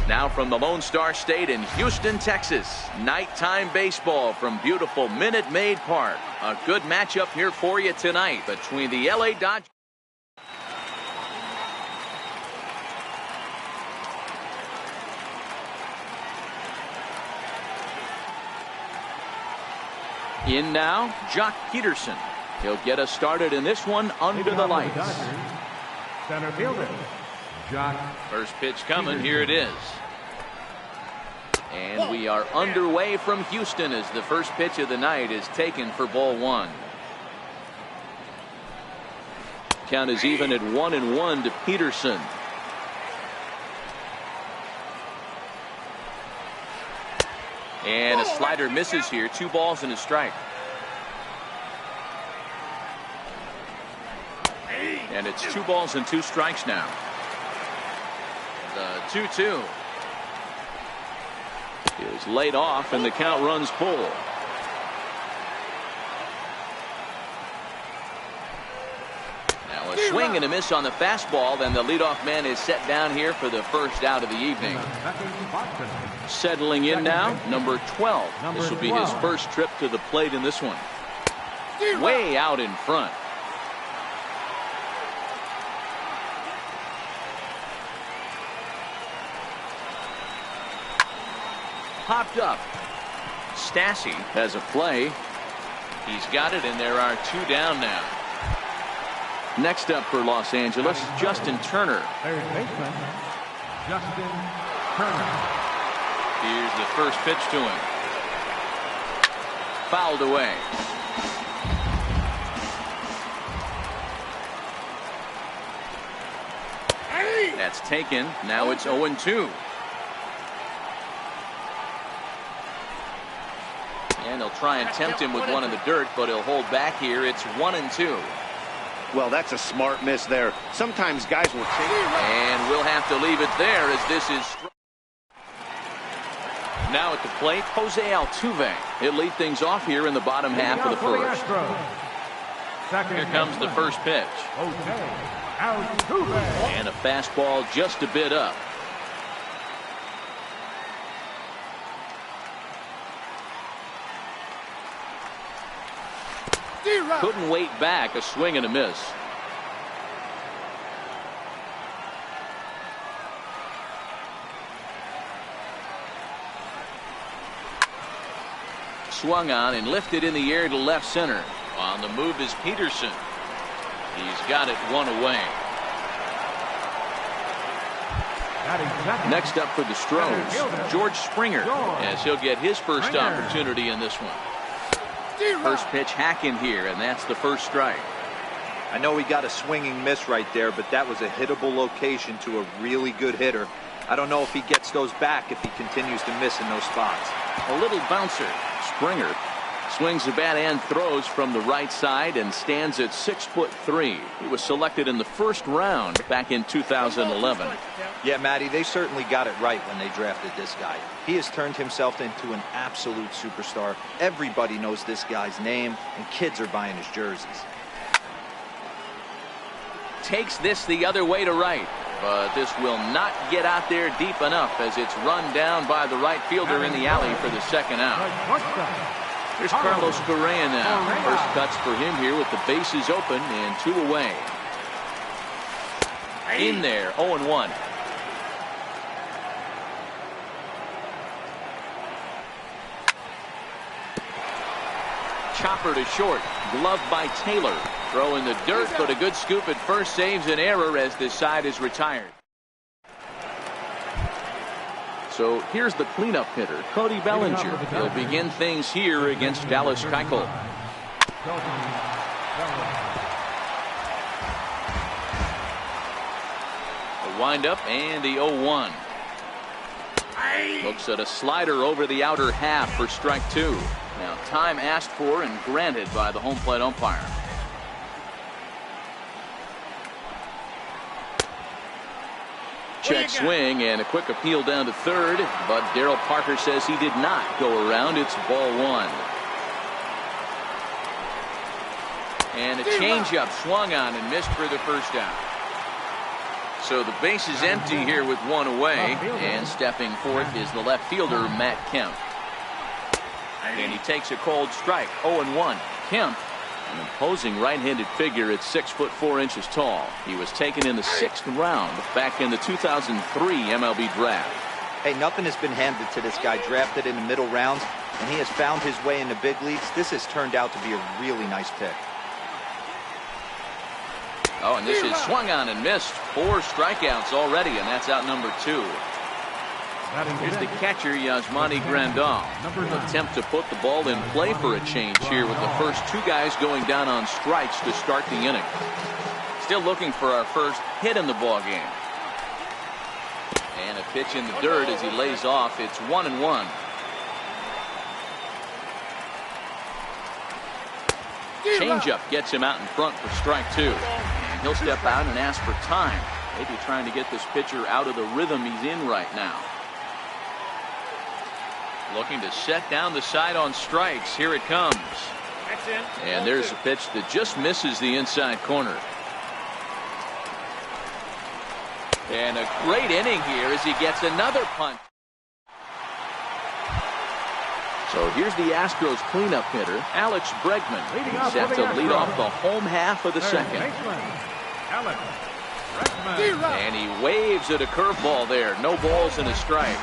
Now from the Lone Star State in Houston, Texas, nighttime baseball from beautiful Minute Maid Park. A good matchup here for you tonight between the LA Dodgers. In now, Jock Peterson. He'll get us started in this one under the lights. Center fielder, Jock. First pitch coming. Here it is. And we are underway from Houston as the first pitch of the night is taken for ball one. Count is even at 1-1 to Peterson. And a slider misses here. 2 balls and a strike. And it's 2 balls and 2 strikes now. The 2-2 is laid off and the count runs full. Now a swing and a miss on the fastball. Then the leadoff man is set down here for the first out of the evening. Settling in now, number 12. This will be his first trip to the plate in this one. Way out in front. Popped up. Stassi has a play. He's got it, and there are 2 down now. Next up for Los Angeles, Justin Turner. Third baseman, Justin Turner. Here's the first pitch to him. Fouled away. That's taken. Now it's 0-2. And they'll try and tempt him with one in the dirt, but he'll hold back here. It's 1-2. Well, that's a smart miss there. Sometimes guys will change. And we'll have to leave it there as this is. Now at the plate, Jose Altuve. He'll lead things off here in the bottom half of the first. Here comes the first pitch. And a fastball just a bit up. Couldn't wait back. A swing and a miss. Swung on and lifted in the air to left center. On the move is Peterson. He's got it one away. Next up for the Stros, George Springer, as he'll get his first opportunity in this one. First pitch hacking here, and that's the first strike. I know he got a swinging miss right there, but that was a hittable location to a really good hitter. I don't know if he gets those back if he continues to miss in those spots. A little bouncer. Springer swings the bat and throws from the right side and stands at 6'3". He was selected in the first round back in 2011. Yeah, Matty, they certainly got it right when they drafted this guy. He has turned himself into an absolute superstar. Everybody knows this guy's name, and kids are buying his jerseys. Takes this the other way to right, but this will not get out there deep enough as it's run down by the right fielder in the alley for the second out. Here's Carlos Correa now. First cuts for him here with the bases open and 2 away. In there, 0-1. Chopper to short. Glove by Taylor. Throw in the dirt, but a good scoop at first saves an error as this side is retired. So here's the cleanup hitter, Cody Bellinger. He'll begin things here against Dallas Keuchel. The windup and the 0-1. Looks at a slider over the outer half for strike 2. Now time asked for and granted by the home plate umpire. Check swing and a quick appeal down to third, but Darryl Parker says he did not go around. It's ball 1. And a changeup swung on and missed for the first out. So the base is empty here with 1 away, and stepping forth is the left fielder Matt Kemp. And he takes a cold strike. 0-1. Kemp, an imposing right-handed figure at 6'4" tall. He was taken in the 6th round back in the 2003 MLB draft. Hey, nothing has been handed to this guy. Drafted in the middle rounds, and he has found his way in the big leagues. This has turned out to be a really nice pick. Oh, and this is swung on and missed. 4 strikeouts already, and that's out number 2. Here's the catcher, Yasmani Grandal. Will attempt to put the ball in play for a change here with the first 2 guys going down on strikes to start the inning. Still looking for our first hit in the ball game. And a pitch in the dirt as he lays off. It's 1-1. Changeup gets him out in front for strike 2. And he'll step out and ask for time. Maybe trying to get this pitcher out of the rhythm he's in right now. Looking to set down the side on strikes. Here it comes. And there's a pitch that just misses the inside corner. And a great inning here as he gets another punt. So here's the Astros cleanup hitter, Alex Bregman. He's set to lead off the home half of the second. And he waves at a curveball there. No balls and a strike.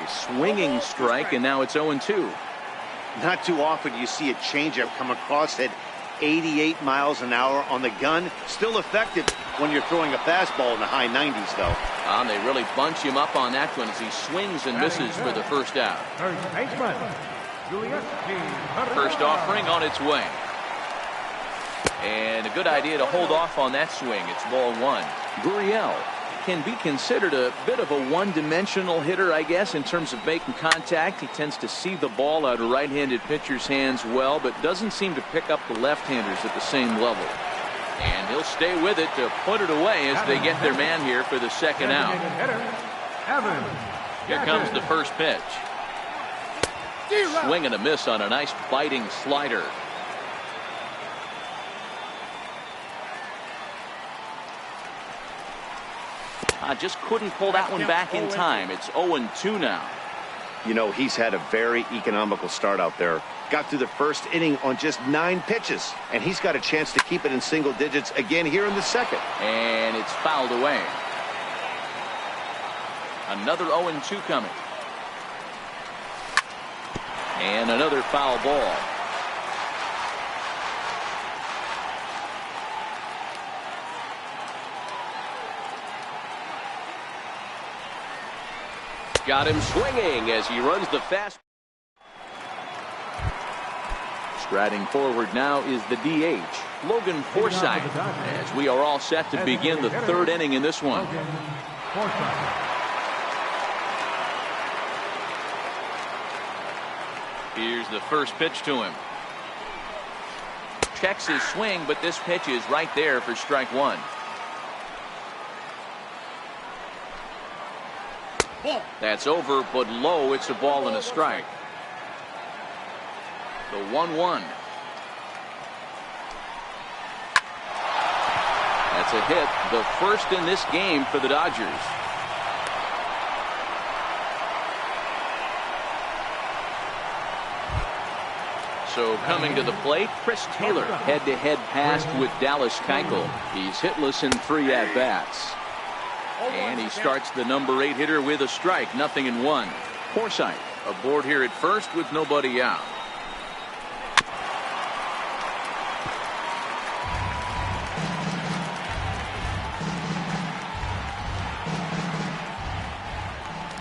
Swinging strike, and now it's 0-2. Not too often you see a changeup come across at 88 miles an hour on the gun. Still effective when you're throwing a fastball in the high 90s, though. And they really bunch him up on that one as he swings and misses for the first out. First offering on its way. And a good idea to hold off on that swing. It's ball 1. Gurriel can be considered a bit of a one-dimensional hitter, I guess, in terms of making contact. He tends to see the ball out of right-handed pitchers' hands well, but doesn't seem to pick up the left-handers at the same level. And he'll stay with it to put it away as they get their man here for the second out. Here comes the first pitch. Swing and a miss on a nice biting slider. Just couldn't pull that one back in time. It's 0-2 now. You know, he's had a very economical start out there. Got through the first inning on just 9 pitches, and he's got a chance to keep it in single digits again here in the second. And it's fouled away. Another 0-2 coming. And another foul ball. Got him swinging as he runs the fast. Striding forward now is the DH, Logan Forsythe, as we are all set to begin the third inning in this one. Here's the first pitch to him. Checks his swing, but this pitch is right there for strike one. That's over, but low. It's a ball and a strike. The 1-1. That's a hit, the first in this game for the Dodgers. So coming to the plate, Chris Taylor, head-to-head pass with Dallas Keuchel. He's hitless in 3 at-bats. And he starts the number 8 hitter with a strike, 0-1. Forsythe aboard here at first with nobody out.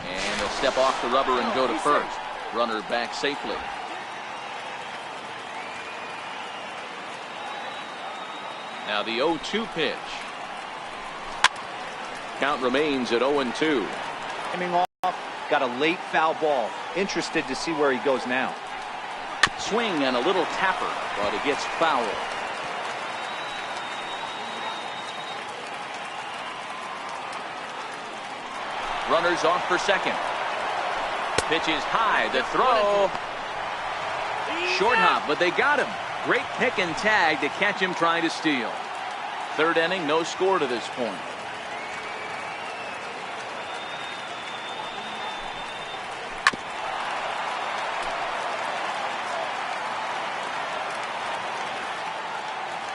And they'll step off the rubber and go to first. Runner back safely. Now the 0-2 pitch. Count remains at 0-2. Coming off, got a late foul ball. Interested to see where he goes now. Swing and a little tapper, but it gets foul. Runners off for second. Pitch is high. The throw. Short hop, but they got him. Great pick and tag to catch him trying to steal. Third inning, no score to this point.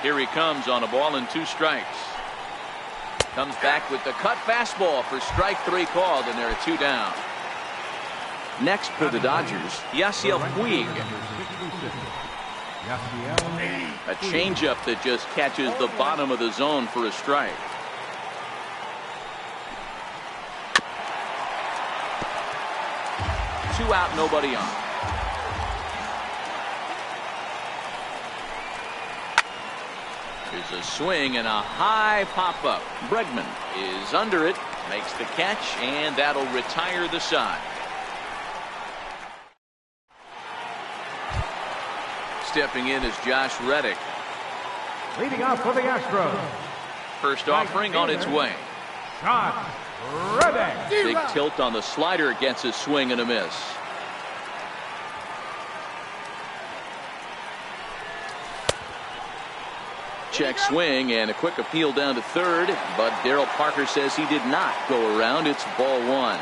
Here he comes on a ball and 2 strikes. Comes back with the cut fastball for strike 3 called, and there are 2 down. Next for the Dodgers, Yasiel Puig. A changeup that just catches the bottom of the zone for a strike. Two out, nobody on. Here's a swing and a high pop-up. Bregman is under it, makes the catch, and that'll retire the side. Stepping in is Josh Reddick. Leading off for the Astros. First offering on its way. Josh Reddick. Big tilt on the slider, gets a swing and a miss. Check swing and a quick appeal down to third, but Darryl Parker says he did not go around. It's ball 1.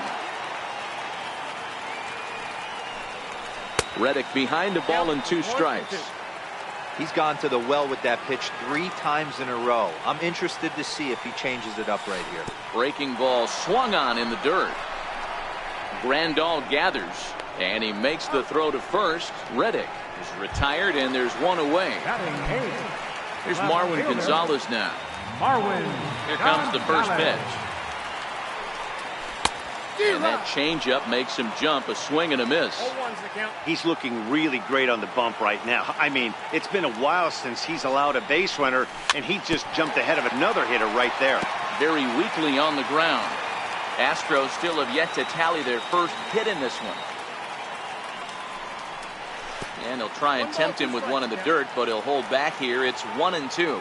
Reddick behind the ball and 2 strikes. He's gone to the well with that pitch 3 times in a row. I'm interested to see if he changes it up right here. Breaking ball swung on in the dirt. Grandal gathers, and he makes the throw to first. Reddick is retired, and there's 1 away. Here's Marwin Gonzalez now. Here comes the first pitch. And that changeup makes him jump, a swing and a miss. He's looking really great on the bump right now. I mean, it's been a while since he's allowed a base runner, and he just jumped ahead of another hitter right there. very weakly on the ground. Astros still have yet to tally their first hit in this one. And he'll try and tempt him with one in the dirt, but he'll hold back here. It's 1-2.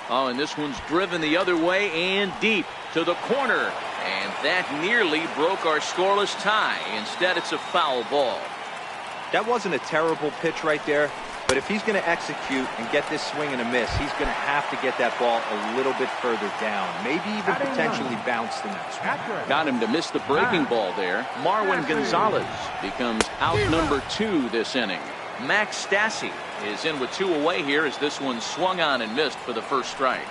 Oh, and this one's driven the other way and deep to the corner. And that nearly broke our scoreless tie. Instead, it's a foul ball. That wasn't a terrible pitch right there, but if he's going to execute and get this swing and a miss, he's going to have to get that ball a little bit further down, maybe even potentially bounce the next one. Got him to miss the breaking ball there. Marwin Gonzalez becomes out number 2 this inning. Max Stassi is in with 2 away here as this one swung on and missed for the first strike.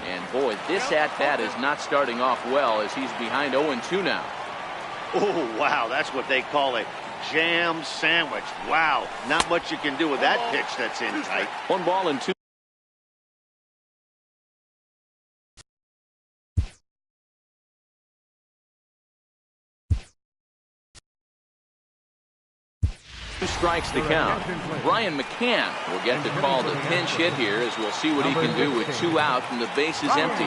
And boy, this at-bat is not starting off well as he's behind 0-2 now. Oh, wow, that's what they call a jam sandwich. Wow, not much you can do with that pitch that's in tight. 1 ball and 2. Strikes the count. Brian McCann will get the call to pinch hit here as we'll see what he can do with 2 out and the base is empty.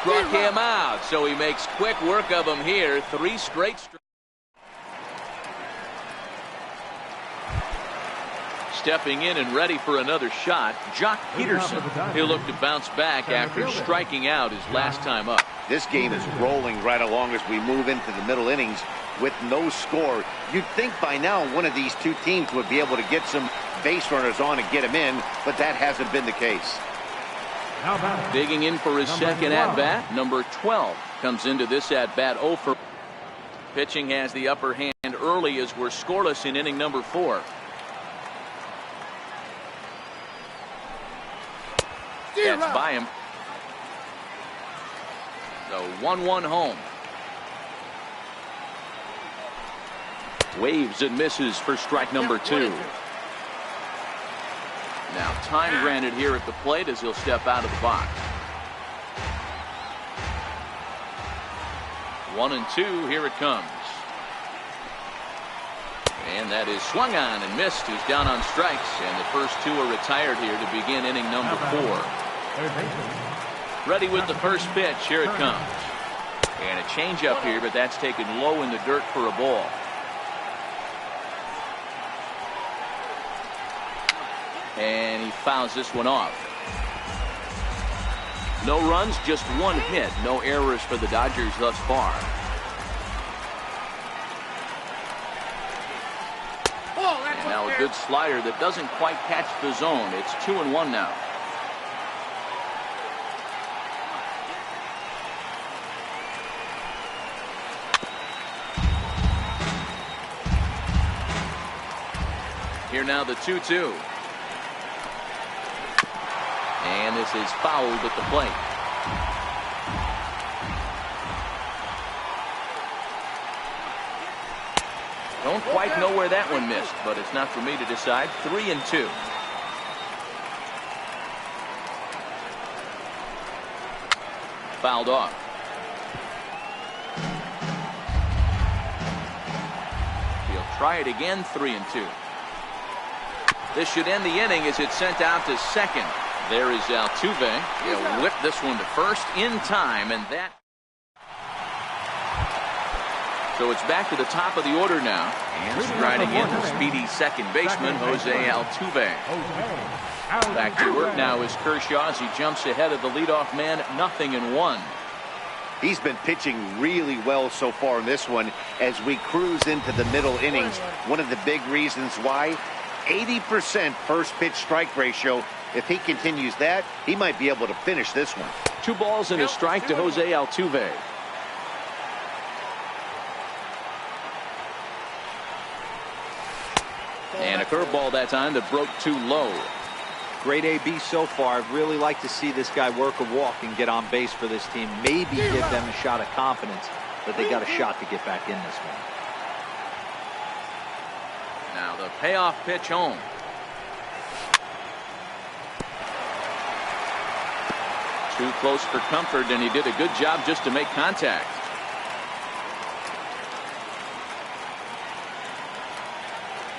Struck him out, so he makes quick work of him here. 3 straight strikes. Stepping in and ready for another shot, Jock Peterson. He'll look to bounce back after striking out his last time up. This game is rolling right along as we move into the middle innings with no score. You'd think by now one of these 2 teams would be able to get some base runners on and get them in, but that hasn't been the case. Digging in for his second at-bat, number 12 comes into this at-bat 0 for. Pitching has the upper hand early as we're scoreless in inning number 4. That's by him. So 1-1 home. Waves and misses for strike number 2. Now time granted here at the plate as he'll step out of the box. 1-2, here it comes. And that is swung on and missed. He's down on strikes, and the first 2 are retired here to begin inning number 4. Ready with the first pitch. Here it comes. And a changeup here, but that's taken low in the dirt for a ball. And he fouls this one off. No runs, just 1 hit. No errors for the Dodgers thus far. And now a good slider that doesn't quite catch the zone. It's 2-1 now. Here now the 2-2. And this is fouled at the plate. Don't quite know where that one missed, but it's not for me to decide. 3-2. Fouled off. He'll try it again. 3-2. This should end the inning as it's sent out to second. There is Altuve. He'll whip this one to first in time, and that. So it's back to the top of the order now, and striding in the speedy second baseman Jose Altuve. Back to work now is Kershaw as he jumps ahead of the leadoff man, 0-1. He's been pitching really well so far in this one as we cruise into the middle innings. One of the big reasons why, 80% first pitch strike ratio. If he continues that, he might be able to finish this one. 2 balls and a strike to Jose Altuve. And a curveball that time that broke too low. Great AB so far. I'd really like to see this guy work a walk and get on base for this team. Maybe give them a shot of confidence that they got a shot to get back in this one. Now the payoff pitch home. Too close for comfort, and he did a good job just to make contact.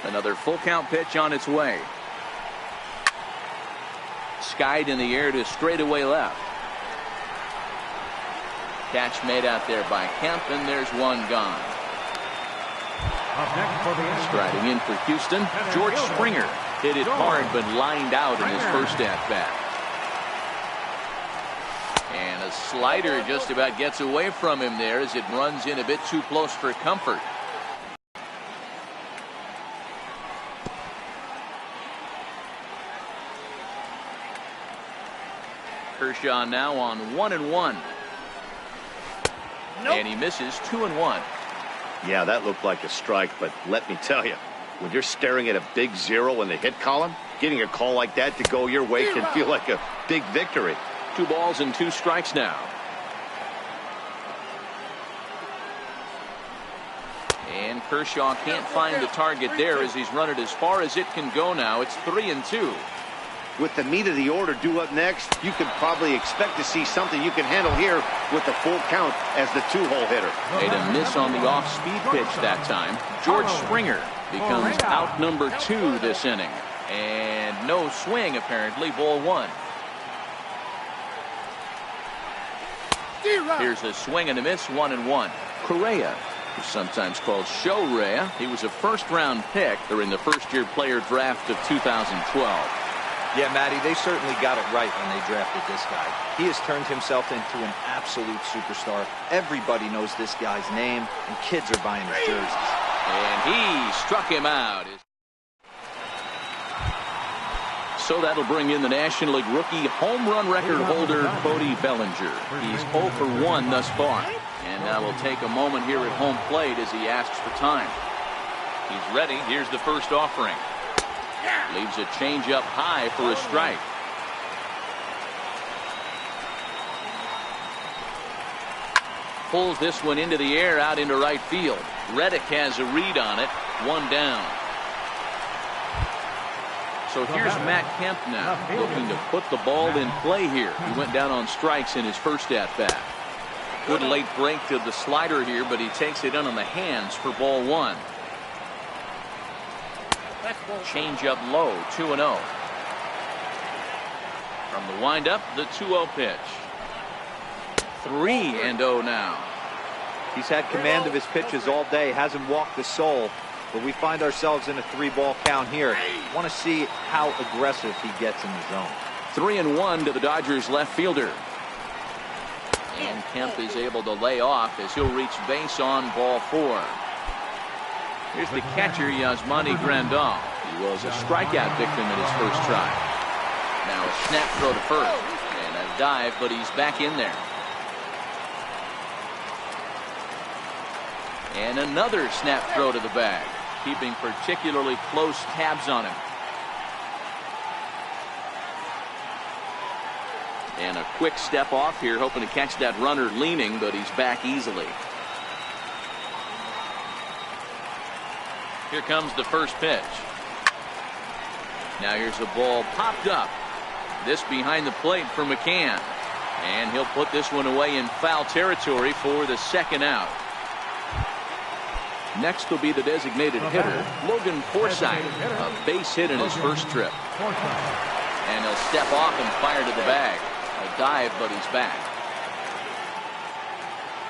Another full count pitch on its way. Skied in the air to straightaway left. Catch made out there by Kemp, and there's one gone. Up next for the Striding in for Houston, George Springer hit it hard but lined out in his first at-bat. And a slider just about gets away from him there as it runs in a bit too close for comfort. Kershaw now on 1-1. And he misses 2-1. Yeah, that looked like a strike, but let me tell you, when you're staring at a big 0 in the hit column, getting a call like that to go your way can feel like a big victory. 2 balls and 2 strikes now. And Kershaw can't find the target there as he's run it as far as it can go now. It's 3-2. With the meat of the order due up next, you could probably expect to see something you can handle here with the full count as the 2-hole hitter. Made a miss on the off-speed pitch that time. George Springer becomes out number 2 this inning. And no swing, apparently. Ball 1. Here's a swing and a miss, 1-1. Correa, who's sometimes called Show Rea. He was a first-round pick during the first-year player draft of 2012. Yeah, Matty, they certainly got it right when they drafted this guy. He has turned himself into an absolute superstar. Everybody knows this guy's name, and kids are buying his jerseys. And he struck him out. So that'll bring in the National League rookie home run record holder, Cody Bellinger. He's 0 for 1 thus far. And now we'll take a moment here at home plate as he asks for time. He's ready. Here's the first offering. Leaves a changeup high for a strike. Pulls this one into the air out into right field. Reddick has a read on it. 1 down. So here's Matt Kemp now, looking to put the ball in play here. He went down on strikes in his first at-bat. Good late break to the slider here, but he takes it in on the hands for ball 1. Change up low, 2-0. From the windup, the 2-0 pitch. 3-0 now. He's had command of his pitches all day, hasn't walked a soul, but we find ourselves in a 3-ball count here. Want to see how aggressive he gets in the zone. 3-1 to the Dodgers left fielder. And Kemp is able to lay off as he'll reach base on ball 4. Here's the catcher, Yasmani Grandal. He was a strikeout victim in his first try. Now a snap throw to first. And a dive, but he's back in there. And another snap throw to the bag, keeping particularly close tabs on him. And a quick step off here, hoping to catch that runner leaning, but he's back easily. Here comes the first pitch. Now here's a ball popped up. This behind the plate for McCann. And he'll put this one away in foul territory for the second out. Next will be the designated hitter, Logan Forsythe. A base hit in his first trip. And he'll step off and fire to the bag. A dive, but he's back.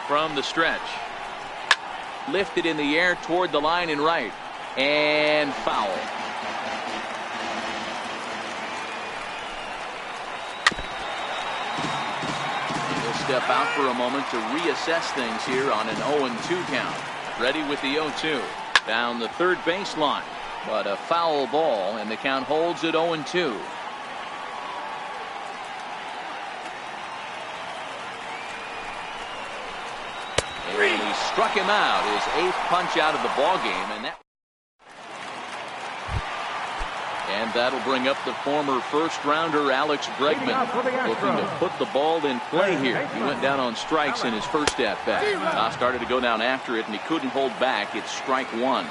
From the stretch. Lifted in the air toward the line and right. And foul. He'll step out for a moment to reassess things here on an 0-2 count. Ready with the 0-2. Down the third baseline. But a foul ball, and the count holds at 0-2. And he struck him out, his 8th punch out of the ball game, and that'll bring up the former first-rounder Alex Bregman, looking to put the ball in play here. He went down on strikes in his first at-bat. Started to go down after it, and he couldn't hold back. It's strike 1.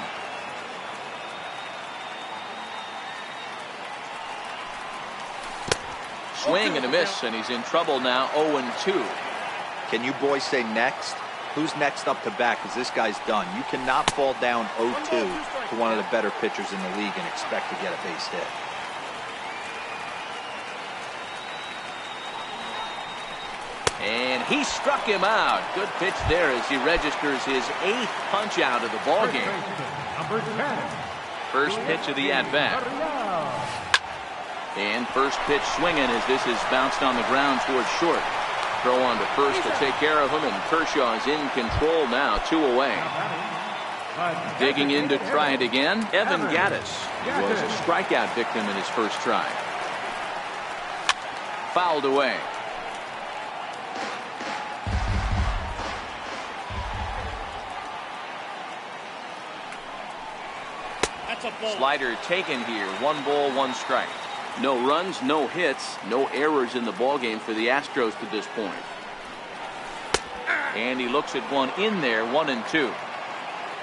swing and a miss, and he's in trouble now. 0-2. Can you boys say next? Who's next up to bat? Because this guy's done. You cannot fall down 0-2 to one of the better pitchers in the league and expect to get a base hit. And he struck him out. Good pitch there as he registers his 8th punch out of the ball game. First pitch of the at-bat. And first pitch swinging as this is bounced on the ground towards short. Throw on to first to take care of him, and Kershaw is in control now, 2 away. Digging in to try it again, Evan Gattis. He was a strikeout victim in his first try. Fouled away. Slider taken here. 1 ball, 1 strike. No runs, no hits, no errors in the ballgame for the Astros to this point. And he looks at one in there, 1-2.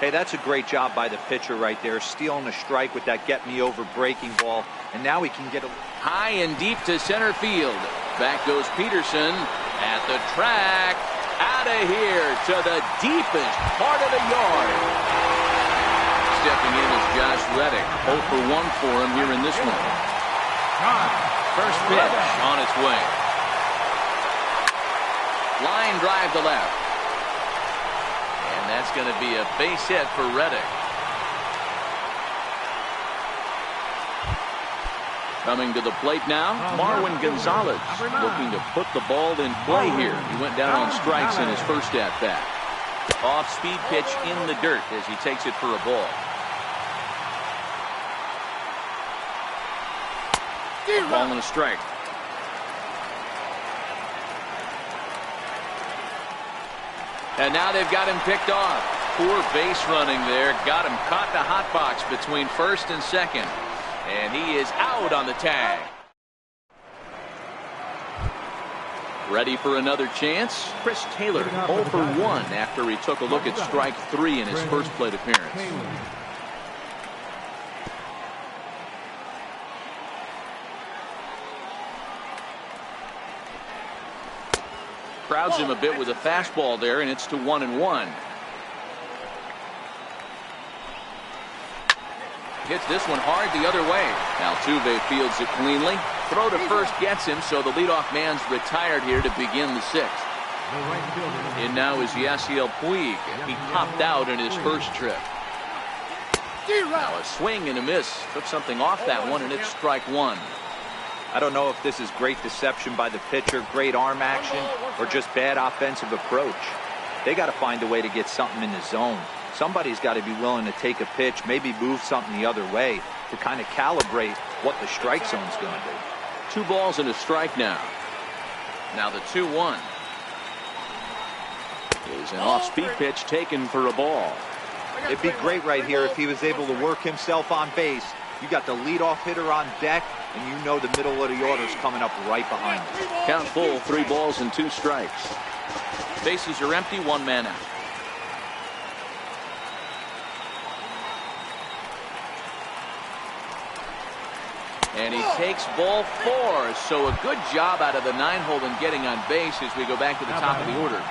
Hey, that's a great job by the pitcher right there, stealing a strike with that get-me-over breaking ball, and now he can get a high and deep to center field. Back goes Peterson at the track. Out of here to the deepest part of the yard. Stepping in is Josh Reddick. 0 for 1 for him here in this one. First pitch on its way. Line drive to left. And that's going to be a base hit for Reddick. Coming to the plate now, Marwin Gonzalez, looking to put the ball in play here. He went down on strikes in his first at-bat. Off-speed pitch in the dirt as he takes it for a ball. A ball and a strike. And now they've got him picked off. Poor base running there. Got him caught in the hot box between first and second. And he is out on the tag. Ready for another chance? Chris Taylor 0 for 1 after he took a look at strike 3 in his first plate appearance. Crowds him a bit with a fastball there, and it's to 1-1. Hits this one hard the other way. Altuve fields it cleanly. Throw to first gets him, so the leadoff man's retired here to begin the 6th. And now is Yasiel Puig. He popped out in his first trip. Now a swing and a miss. Took something off that one, and it's strike 1. I don't know if this is great deception by the pitcher, great arm action, or just bad offensive approach. They got to find a way to get something in the zone. Somebody's got to be willing to take a pitch, maybe move something the other way to kind of calibrate what the strike zone's going to do. 2 balls and a strike now. Now the 2-1. Is an off-speed pitch taken for a ball. It'd be great right here if he was able to work himself on base. You got the leadoff hitter on deck, and you know the middle of the order is coming up right behind him. Count full, 3 balls and 2 strikes. Bases are empty, 1 man out. And he takes ball 4. So a good job out of the 9-hole in getting on base as we go back to the top of the order.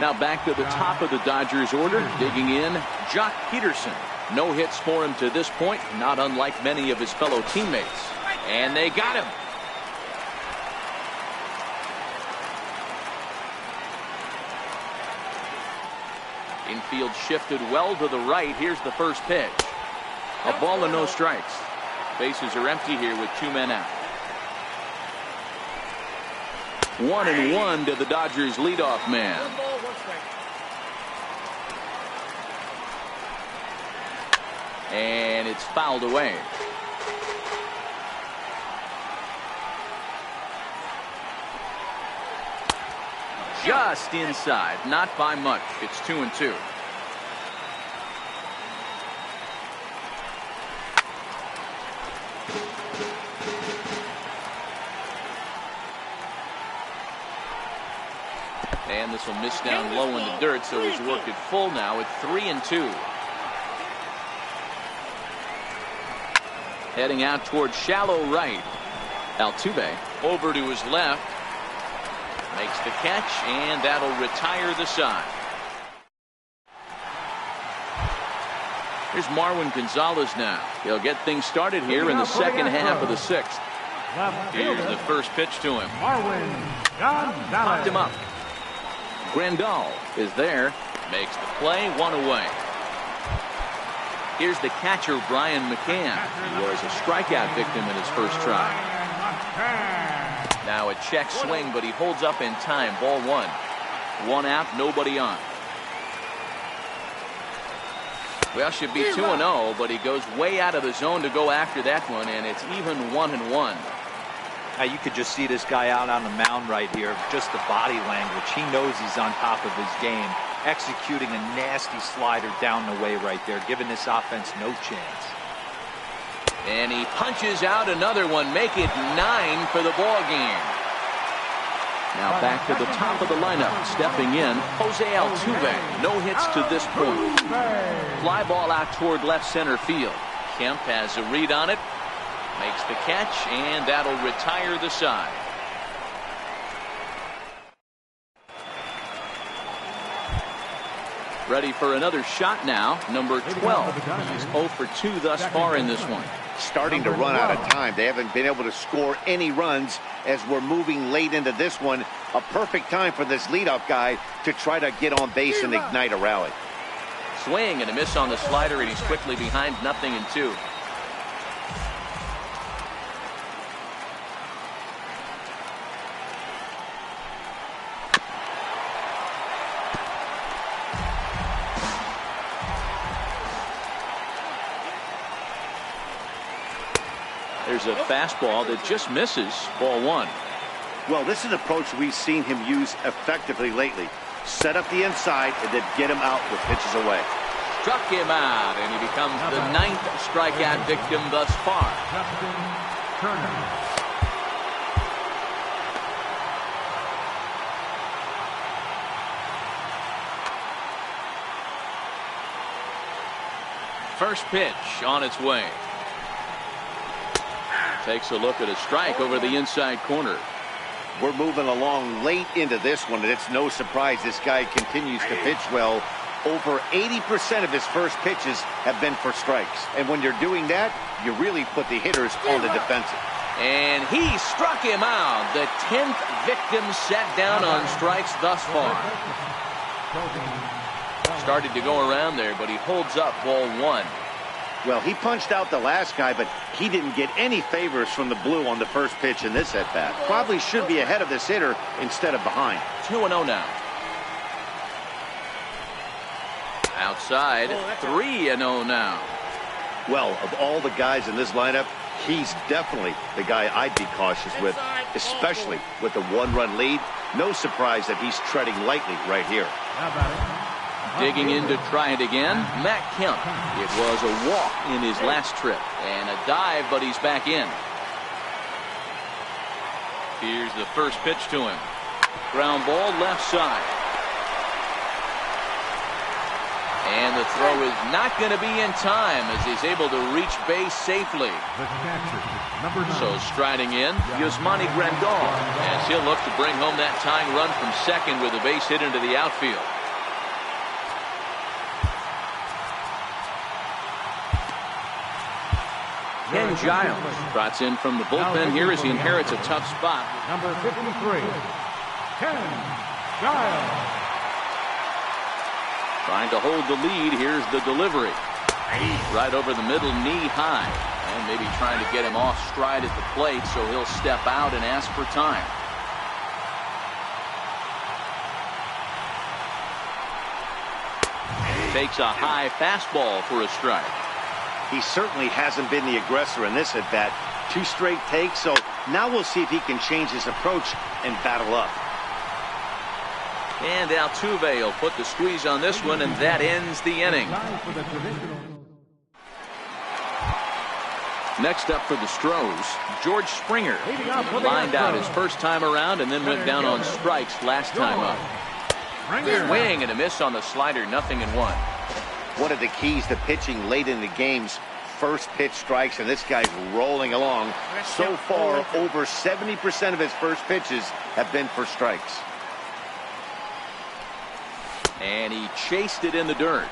Now back to the top of the Dodgers order. Digging in, Jock Peterson. No hits for him to this point, not unlike many of his fellow teammates. And they got him. Infield shifted well to the right. Here's the first pitch. A ball and no strikes. Bases are empty here with 2 men out. 1-1 to the Dodgers leadoff man. And it's fouled away. Just inside, not by much. It's 2-2. And this will miss down low in the dirt, so he's worked it full now at 3-2. Heading out towards shallow right. Altuve over to his left. Makes the catch, and that'll retire the side. Here's Marwin Gonzalez now. He'll get things started here in the second half of the sixth. Here's the first pitch to him. Popped him up. Grandal is there. Makes the play, one away. Here's the catcher, Brian McCann. He was a strikeout victim in his first try. Now a check swing, but he holds up in time. Ball one. One out, nobody on. Well, should be 2-0, but he goes way out of the zone to go after that one, and it's even 1-1. Now you could just see this guy out on the mound right here. Just the body language. He knows he's on top of his game. Executing a nasty slider down the way right there, giving this offense no chance. And he punches out another one, make it 9 for the ball game. Now back to the top of the lineup, stepping in, Jose Altuve. No hits to this point. Fly ball out toward left center field. Kemp has a read on it, makes the catch, and that'll retire the side. Ready for another shot now, number 12. He's 0 for 2 thus far in this one. Starting to run out of time. They haven't been able to score any runs as we're moving late into this one. A perfect time for this leadoff guy to try to get on base and ignite a rally. Swing and a miss on the slider, and he's quickly behind 0-2. There's a fastball that just misses. Ball one. Well, this is an approach we've seen him use effectively lately. Set up the inside and then get him out with pitches away. Struck him out, and he becomes the 9th strikeout victim thus far. First pitch on its way. Takes a look at a strike over the inside corner. We're moving along late into this one, and it's no surprise this guy continues to pitch well. Over 80% of his first pitches have been for strikes. And when you're doing that, you really put the hitters on the defensive. And he struck him out. The 10th victim set down on strikes thus far. Started to go around there, but he holds up ball one. Well, he punched out the last guy, but he didn't get any favors from the blue on the first pitch in this at-bat. Probably should be ahead of this hitter instead of behind. 2-0 now. Outside, 3-0 now. Well, of all the guys in this lineup, he's definitely the guy I'd be cautious with, especially with the one-run lead. No surprise that he's treading lightly right here. Digging in to try it again, Matt Kemp. It was a walk in his last trip, and a dive, but he's back in. Here's the first pitch to him. Ground ball left side. And the throw is not going to be in time as he's able to reach base safely. So striding in, Yasmani Grandal, as he'll look to bring home that tying run from second with a base hit into the outfield. Ken Giles trots in from the bullpen here as he inherits a tough spot. Number 53, Ken Giles. Trying to hold the lead. Here's the delivery. Right over the middle, knee high. And maybe trying to get him off stride at the plate, so he'll step out and ask for time. Takes a high fastball for a strike. He certainly hasn't been the aggressor in this at-bat. 2 straight takes, so now we'll see if he can change his approach and battle up. And Altuve will put the squeeze on this one, and that ends the inning. Next up for the Stros, George Springer. Lined out his first time around and then went down on strikes last time up. Swing and a miss on the slider, 0-1. One of the keys to pitching late in the games, first pitch strikes, and this guy's rolling along. So far, over 70% of his first pitches have been for strikes. And he chased it in the dirt.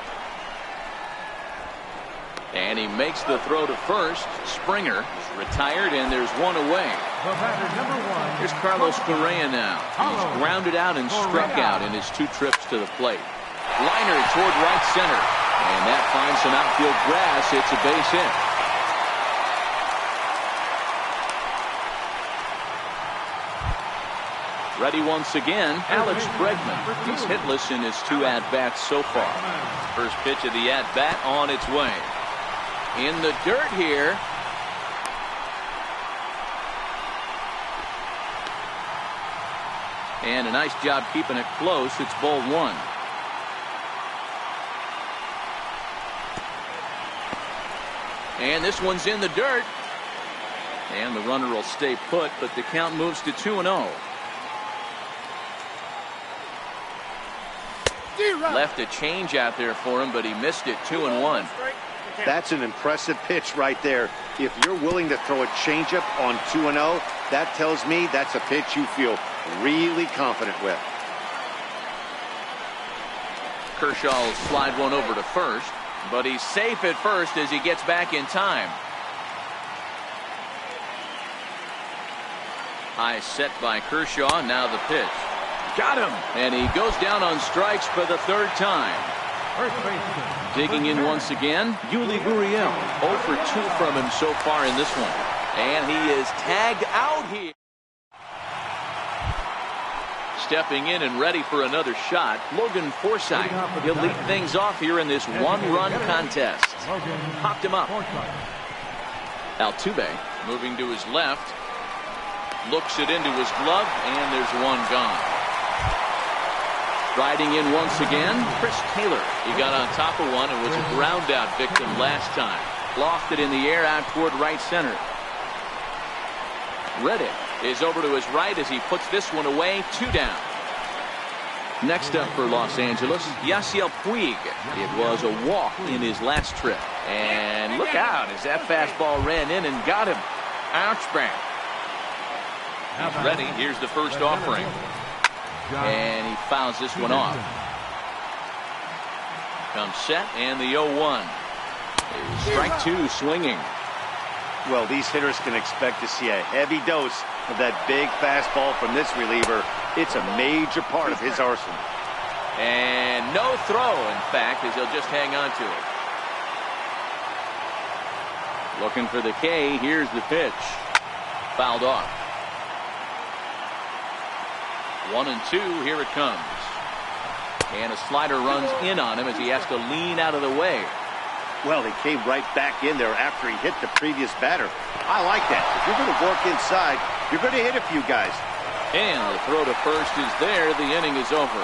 And he makes the throw to first. Springer is retired, and there's one away. Here's Carlos Correa now. He's grounded out and struck out in his 2 trips to the plate. Liner toward right center. And that finds some outfield grass. It's a base hit. Ready once again, Alex Bregman. He's hitless in his 2 at-bats so far. First pitch of the at-bat on its way. In the dirt here. And a nice job keeping it close. It's ball 1. And this one's in the dirt. And the runner will stay put, but the count moves to 2-0. Left a change out there for him, but he missed it. 2-1. That's an impressive pitch right there. If you're willing to throw a changeup on 2-0, that tells me that's a pitch you feel really confident with. Kershaw will slide one over to first, but he's safe at first as he gets back in time. High set by Kershaw. Now the pitch. Got him. And he goes down on strikes for the 3rd time. Digging in once again, Yuli Gurriel. 0 for 2 from him so far in this one. And he is tagged out here. Stepping in and ready for another shot, Logan Forsythe. He'll lead things off here in this 1-run contest. Popped him up. Altuve moving to his left. Looks it into his glove, and there's one gone. Riding in once again, Chris Taylor. He got on top of one and was a ground out victim last time. Lofted in the air out toward right center. Reddick is over to his right as he puts this one away. 2 down. Next up for Los Angeles, Yasiel Puig. It was a walk in his last trip. And look out as that fastball ran in and got him. Ouch bang. He's ready. Here's the first offering. And he fouls this one off. Comes set and the 0-1. Strike 2 swinging. Well, these hitters can expect to see a heavy dose of that big fastball from this reliever. It's a major part of his arsenal. And no throw, in fact, as he'll just hang on to it. Looking for the K. Here's the pitch. Fouled off. 1-2. Here it comes. And a slider runs in on him as he has to lean out of the way. Well, he came right back in there after he hit the previous batter. I like that. If you're going to work inside, you're going to hit a few guys. And the throw to first is there. The inning is over.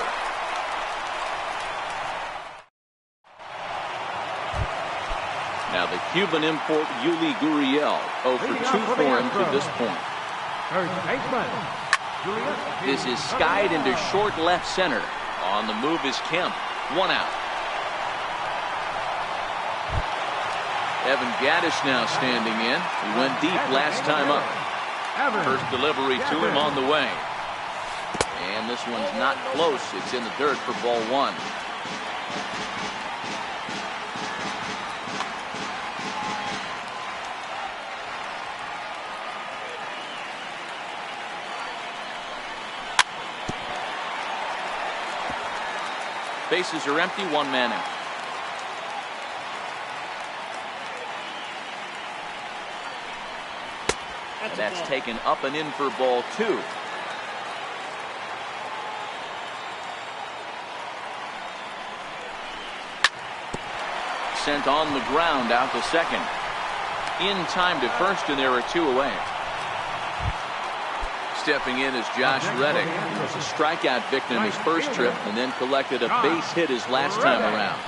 Now the Cuban import Yuli Gurriel. 0 for 2 for him to this point. This is skied into short left center. On the move is Kemp. 1 out. Evan Gattis now standing in. He went deep last time up. First delivery to him on the way. And this one's not close. It's in the dirt for ball 1. Bases are empty. 1 man out. That's taken up and in for ball 2. Sent on the ground out to second. In time to first, and there are 2 away. Stepping in is Josh Reddick. He was a strikeout victim his first trip and then collected a base hit his last time around.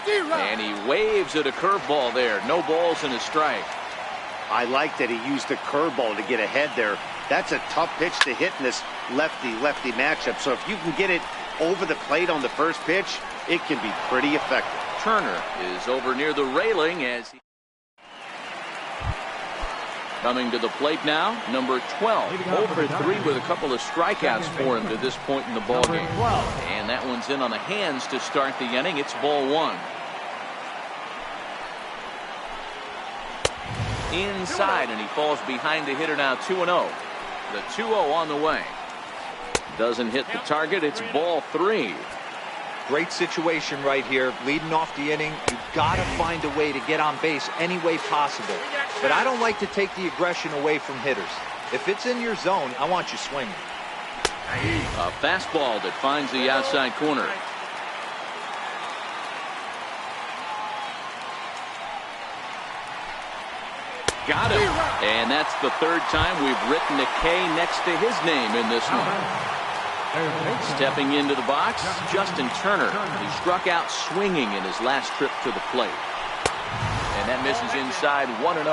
And he waves at a curveball there. No balls and a strike. I like that he used the curveball to get ahead there. That's a tough pitch to hit in this lefty-lefty matchup. So if you can get it over the plate on the first pitch, it can be pretty effective. Turner is over near the railing as he Coming to the plate now, number 12. 0 for 3 with a couple of strikeouts for him to this point in the ballgame. And that one's in on the hands to start the inning. It's ball 1. Inside, and he falls behind the hitter now, 2-0. The 2-0 on the way. Doesn't hit the target. It's ball 3. Great situation right here. Leading off the inning, you've got to find a way to get on base any way possible. But I don't like to take the aggression away from hitters. If it's in your zone, I want you swinging. A fastball that finds the outside corner. Got him. And that's the third time we've written a K next to his name in this one. Stepping into the box, Justin Turner. He struck out swinging in his last trip to the plate. And that misses inside, 1-0.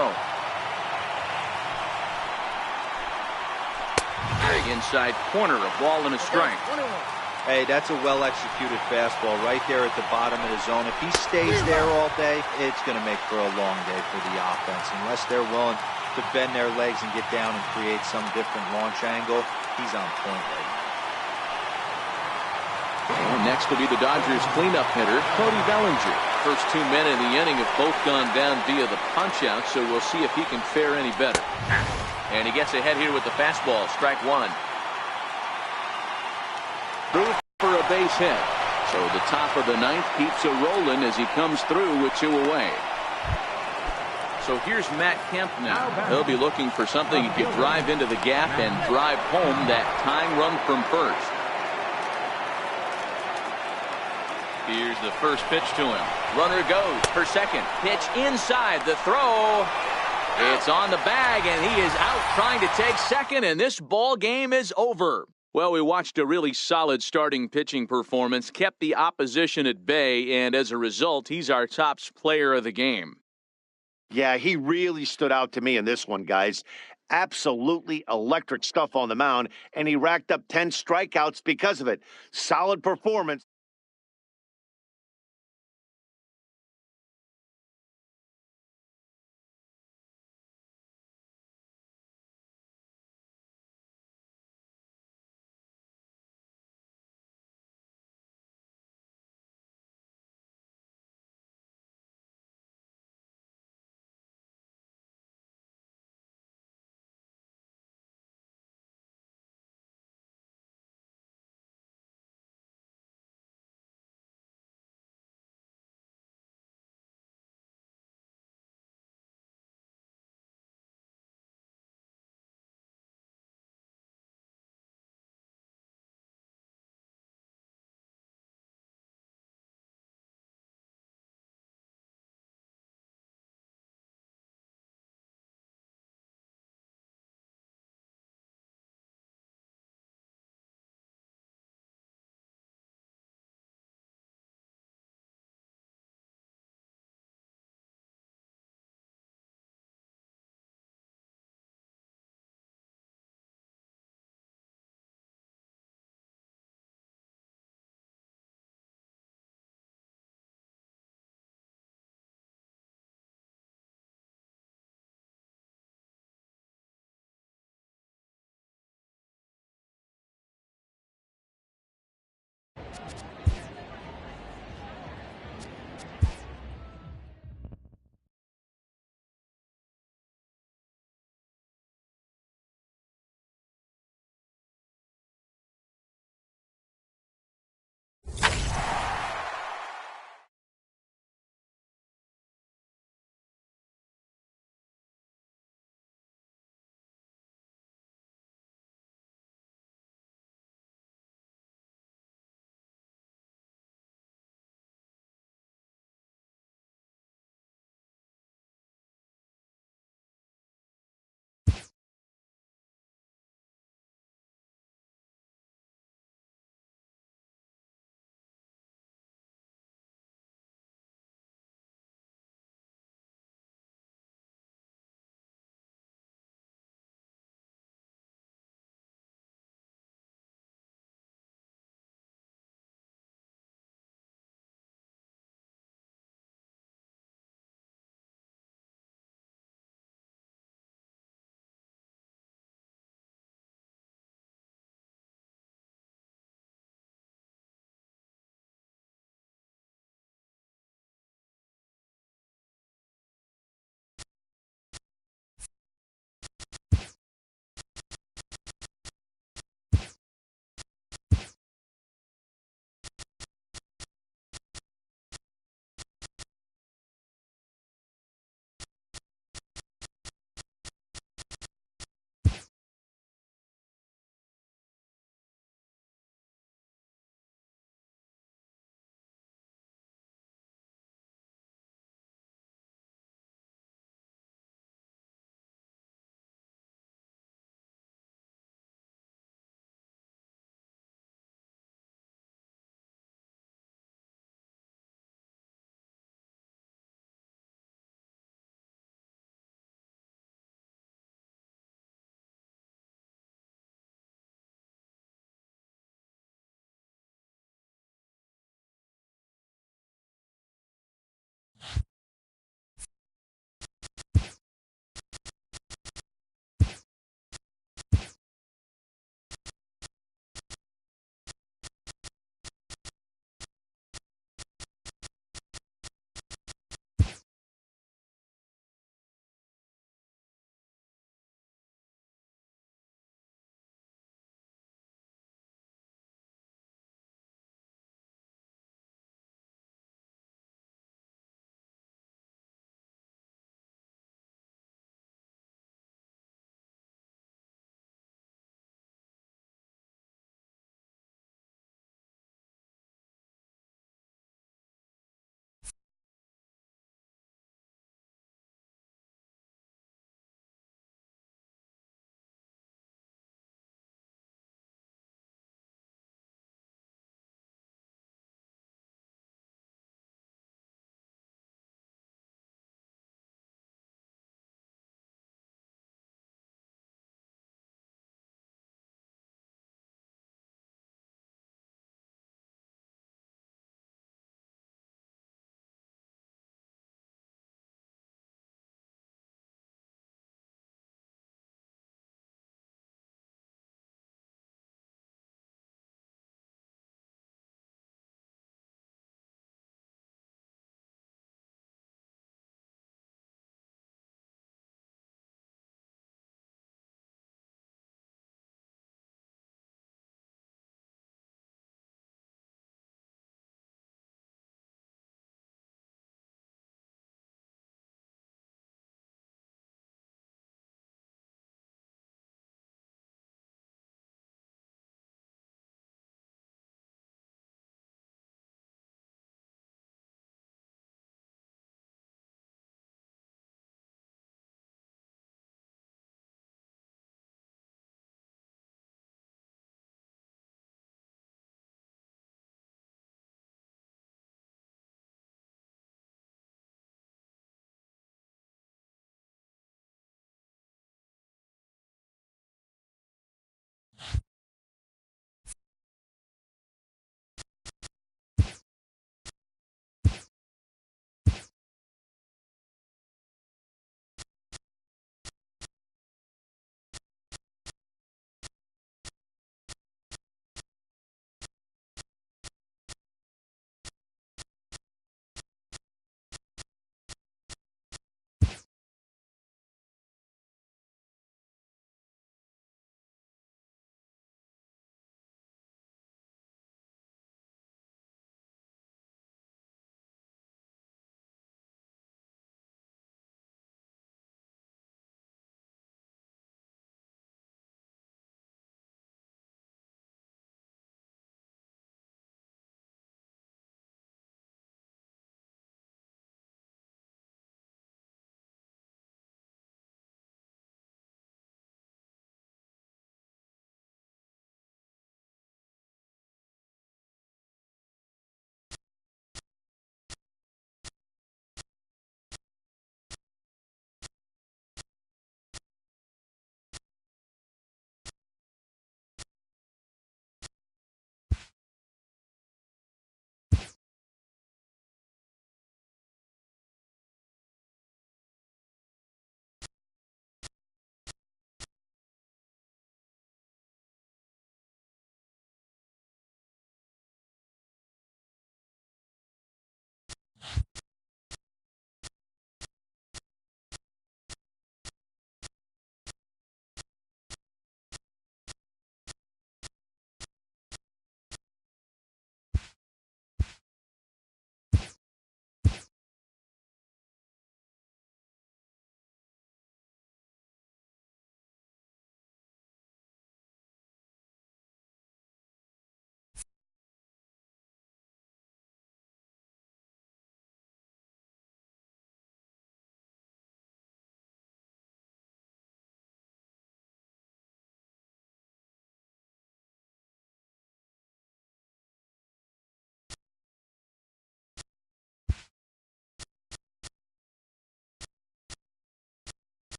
Inside corner, a ball and a strike. Hey, that's a well-executed fastball right there at the bottom of the zone. If he stays there all day, it's going to make for a long day for the offense. Unless they're willing to bend their legs and get down and create some different launch angle, he's on point right now. And next will be the Dodgers cleanup hitter, Cody Bellinger. First 2 men in the inning have both gone down via the punch-out, so we'll see if he can fare any better. And he gets ahead here with the fastball, strike 1. Through for a base hit. So the top of the ninth keeps a rolling as he comes through with 2 away. So here's Matt Kemp now. He'll be looking for something he could drive into the gap and drive home that tying run from first. Here's the first pitch to him. Runner goes for second. Pitch inside. The throw. It's on the bag, and he is out trying to take second, and this ball game is over. Well, we watched a really solid starting pitching performance, kept the opposition at bay, and as a result, he's our top player of the game. Yeah, he really stood out to me in this one, guys. Absolutely electric stuff on the mound, and he racked up 10 strikeouts because of it. Solid performance.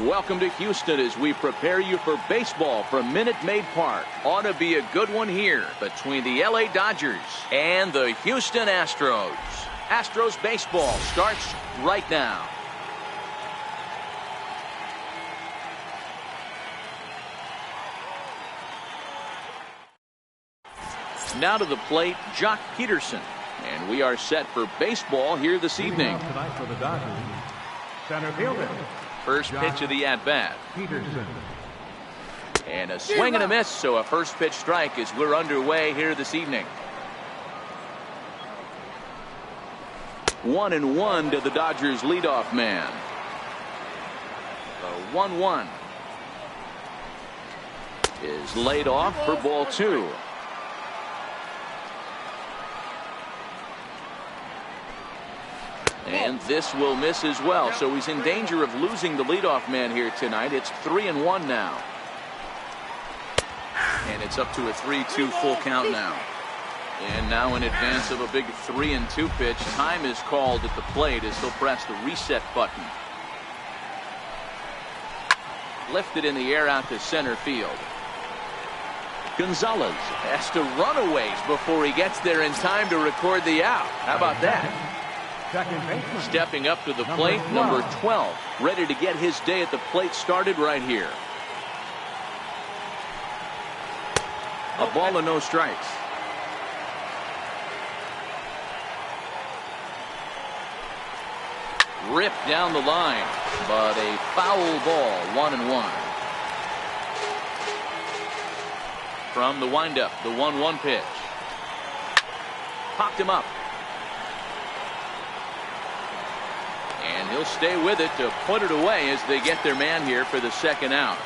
And welcome to Houston as we prepare you for baseball from Minute Maid Park. Ought to be a good one here between the LA Dodgers and the Houston Astros. Astros baseball starts right now. Now to the plate, Jock Peterson. And we are set for baseball here this evening. Tonight for the Dodgers, center fielder. First pitch of the at-bat. Peterson. And a swing and a miss, so a first pitch strike as we're underway here this evening. 1-1 to the Dodgers leadoff man. The 1-1 is laid off for ball 2. And this will miss as well, so he's in danger of losing the leadoff man here tonight. It's 3-1 now. And it's up to a 3-2 full count now. And now in advance of a big 3-2 pitch, time is called at the plate as he'll press the reset button. Lifted in the air out to center field. Gonzalez has to run a ways before he gets there in time to record the out. How about that? Stepping up to the plate, number 12, ready to get his day at the plate started right here. A ball and no strikes. Ripped down the line, but a foul ball, 1-1. From the windup, the 1-1 pitch. Popped him up. And he'll stay with it to put it away as they get their man here for the second out.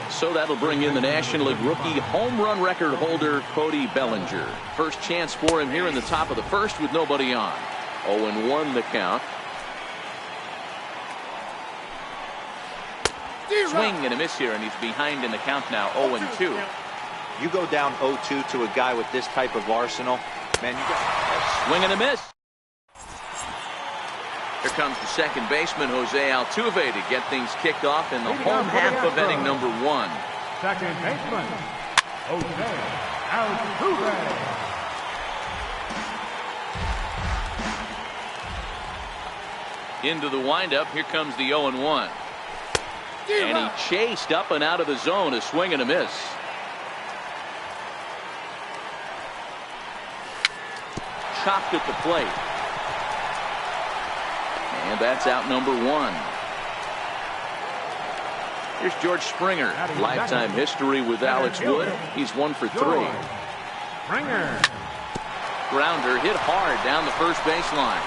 So that'll bring in the National League rookie home run record holder Cody Bellinger. First chance for him here in the top of the first with nobody on. 0-1 the count. Swing and a miss here, and he's behind in the count now. 0-2. You go down 0-2 to a guy with this type of arsenal, man, you got a swing and a miss. Here comes the second baseman, Jose Altuve, to get things kicked off in the home half of inning number 1. Second baseman, Jose Altuve. Into the windup, here comes the 0-1. And he chased up and out of the zone, a swing and a miss. Chopped at the plate. And that's out number 1. Here's George Springer. Lifetime history with Alex Wood. He's 1 for 3. Springer. Grounder hit hard down the first baseline.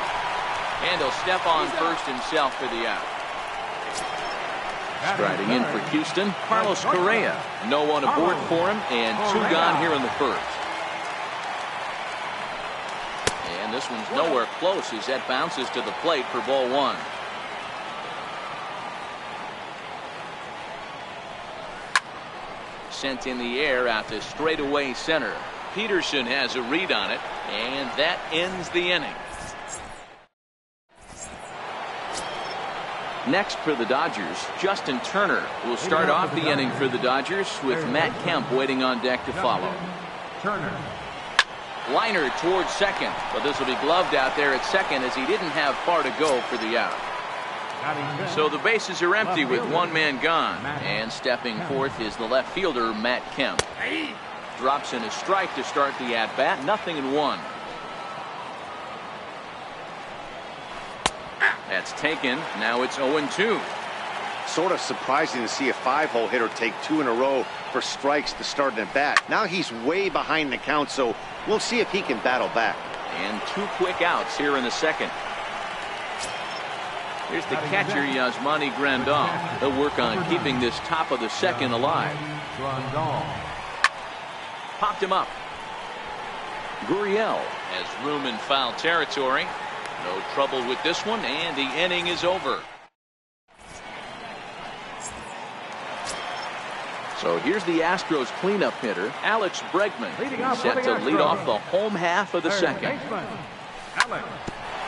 And he'll step on first himself for the out. Striding in for Houston, Carlos Correa. No one aboard for him, and 2 gone here in the first. And this one's nowhere close as that bounces to the plate for ball 1. Sent in the air out to straightaway center. Peterson has a read on it, and that ends the inning. Next for the Dodgers, Justin Turner will start off the inning for the Dodgers with Matt Kemp waiting on deck to follow. Turner. Liner towards second, but this will be gloved out there at second as he didn't have far to go for the out. So the bases are empty with 1 man gone, and stepping forth is the left fielder Matt Kemp. Drops in a strike to start the at-bat, 0-1. That's taken. Now it's 0-2. Sort of surprising to see a 5-hole hitter take 2 in a row for strikes to start an at-bat. Now he's way behind the count, so we'll see if he can battle back. And 2 quick outs here in the second. Here's the catcher, Yasmani Grandal. He'll work on keeping this top of the second alive. Popped him up. Gurriel has room in foul territory. No trouble with this one, and the inning is over. So here's the Astros cleanup hitter, Alex Bregman, set to lead off the home half of the second.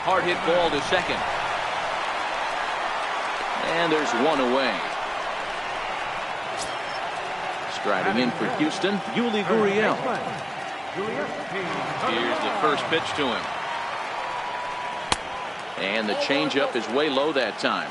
Hard hit ball to second. And there's one away. Striding in for Houston, Yuli Gurriel. Here's the first pitch to him. And the changeup is way low that time.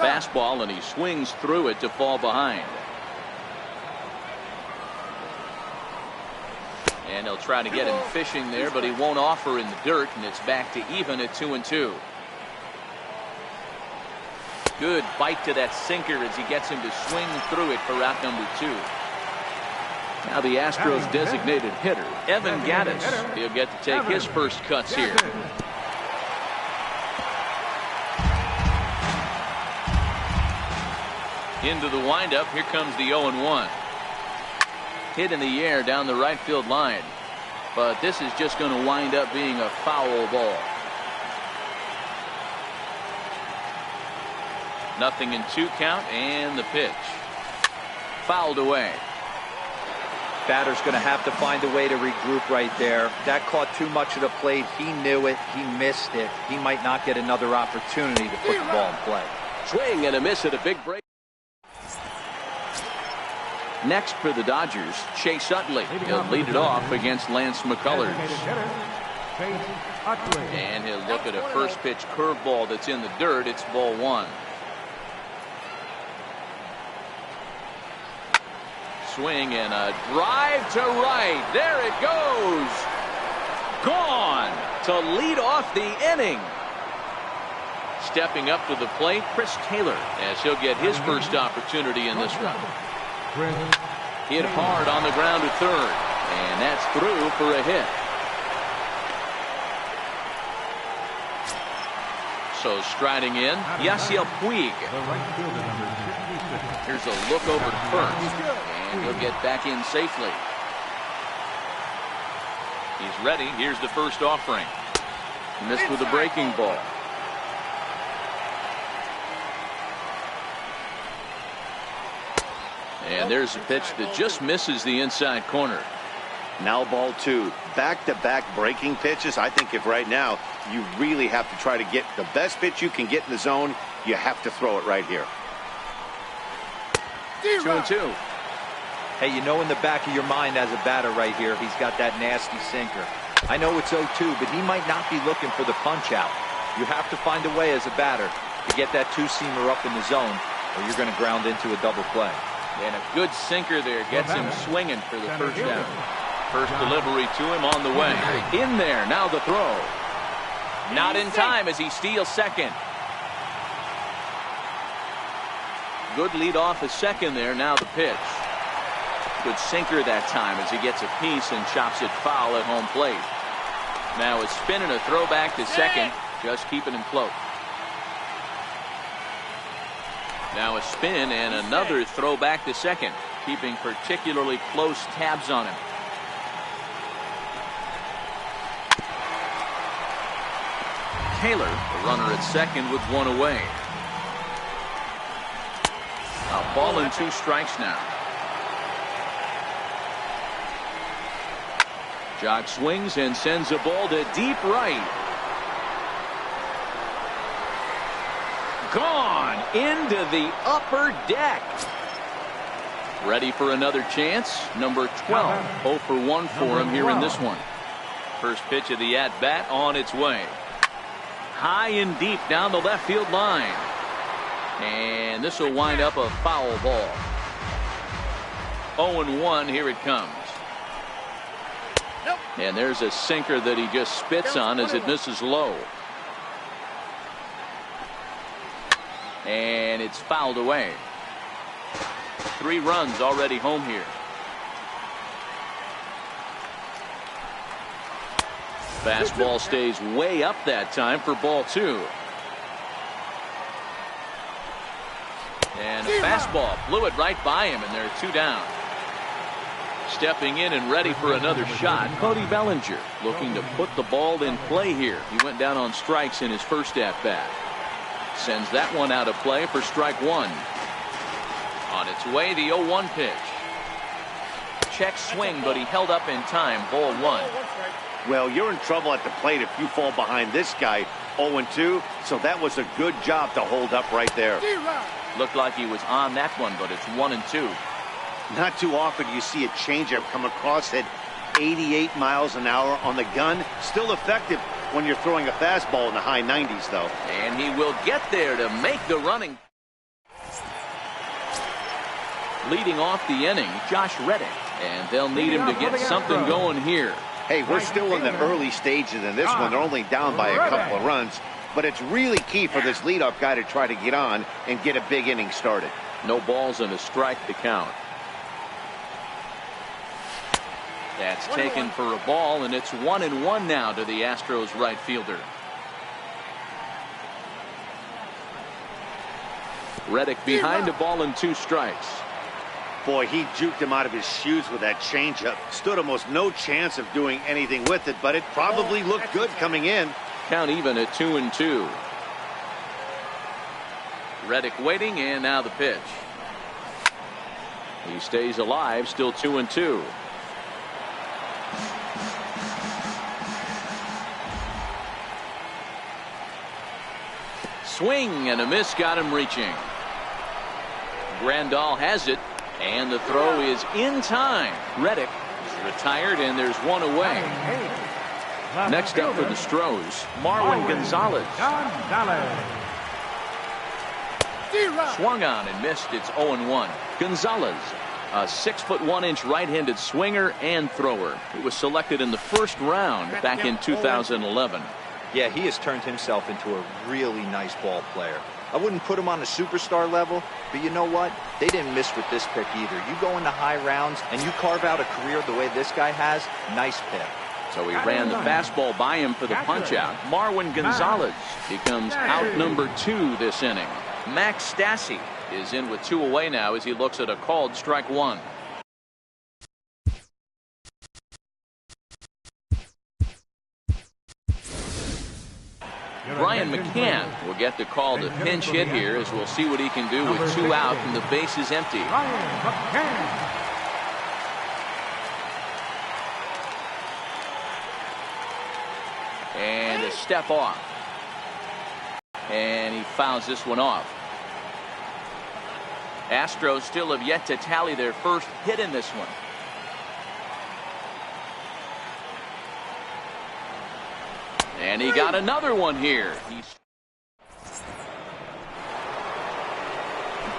Fastball, and he swings through it to fall behind. And he'll try to get him fishing there, but he won't offer in the dirt, and it's back to even at 2-2. Good bite to that sinker as he gets him to swing through it for out number 2. Now the Astros designated hitter, Evan Gattis. He'll get to take his first cuts here. Into the windup. Here comes the 0-1. Hit in the air down the right field line. But this is just going to wind up being a foul ball. 0-2 count, and the pitch. Fouled away. Batter's going to have to find a way to regroup right there. That caught too much of the plate. He knew it. He missed it. He might not get another opportunity to put the ball in play. Swing and a miss at a big break. Next for the Dodgers, Chase Utley. He'll lead it off against Lance McCullers. And he'll look at a first pitch curveball that's in the dirt. It's ball 1. Swing and a drive to right. There it goes. Gone to lead off the inning. Stepping up to the plate, Chris Taylor, as he'll get his first opportunity in this one. Hit hard on the ground to third, and that's through for a hit. So striding in, Yasiel Puig. Here's a look over to first, and he'll get back in safely. He's ready. Here's the first offering. Missed with a breaking ball. And there's a pitch that just misses the inside corner. Now ball 2. Back-to-back breaking pitches. I think if right now you really have to try to get the best pitch you can get in the zone, you have to throw it right here. 2-2. Hey, you know in the back of your mind as a batter right here, he's got that nasty sinker. I know it's 0-2, but he might not be looking for the punch out. You have to find a way as a batter to get that two-seamer up in the zone, or you're going to ground into a double play. And a good sinker there gets him swinging for the first down. First delivery to him on the way. In there, now the throw. Not in time as he steals second. Good lead off a second there, now the pitch. Good sinker that time as he gets a piece and chops it foul at home plate. Now a spin and a throw back to second, just keeping him close. Now a spin and another throw back to second, keeping particularly close tabs on him. Taylor, the runner at second with one away. A ball and 2 strikes now. Jock swings and sends a ball to deep right. Gone into the upper deck. Ready for another chance. Number 12. 0 for 1 for him here in this one. First pitch of the at-bat on its way. High and deep down the left field line. And this will wind up a foul ball. 0-1, here it comes. And there's a sinker that he just spits on as it misses low. And it's fouled away. 3 runs already home here. Fastball stays way up that time for ball 2. And a fastball blew it right by him, and there are 2 down. Stepping in and ready for another shot, Cody Bellinger looking to put the ball in play here. He went down on strikes in his first at bat. Sends that one out of play for strike one. On its way, the 0-1 pitch. Check swing, but he held up in time. Ball one. Well, you're in trouble at the plate if you fall behind this guy. 0-2, so that was a good job to hold up right there. Looked like he was on that one, but it's 1-2. Not too often you see a changeup come across at 88 miles an hour on the gun. Still effective when you're throwing a fastball in the high 90s, though. And he will get there to make the running. Leading off the inning, Josh Reddick. And they'll need him to get something going here. Hey, we're still in the early stages in this one. They're only down by a couple of runs. But it's really key for this leadoff guy to try to get on and get a big inning started. No balls and a strike to count. That's taken for a ball, and it's 1-1 now to the Astros right fielder. Reddick behind a ball and 2 strikes. Boy, he juked him out of his shoes with that changeup. Stood almost no chance of doing anything with it, but it probably looked good coming in. Count even at 2-2. Reddick waiting, and now the pitch. He stays alive, still 2-2. Swing and a miss, got him reaching. Grandal has it, and the throw is in time. Reddick is retired, and there's one away. Next up for the Stros, Marwin Gonzalez. Swung on and missed. It's 0-1. Gonzalez, a 6'1" right-handed swinger and thrower. He was selected in the first round back in 2011. Yeah, he has turned himself into a really nice ball player. I wouldn't put him on a superstar level, but you know what? They didn't miss with this pick either. You go into high rounds and you carve out a career the way this guy has, nice pick. So he ran the fastball by him for the punch-out. Marwin Gonzalez becomes out number 2 this inning. Max Stassi is in with 2 away now as he looks at a called strike 1. Brian McCann will get the call to pinch hit here, as we'll see what he can do with 2 out and the base is empty. And a step off. And he fouls this one off. Astros still have yet to tally their first hit in this one. And he got another one here. He's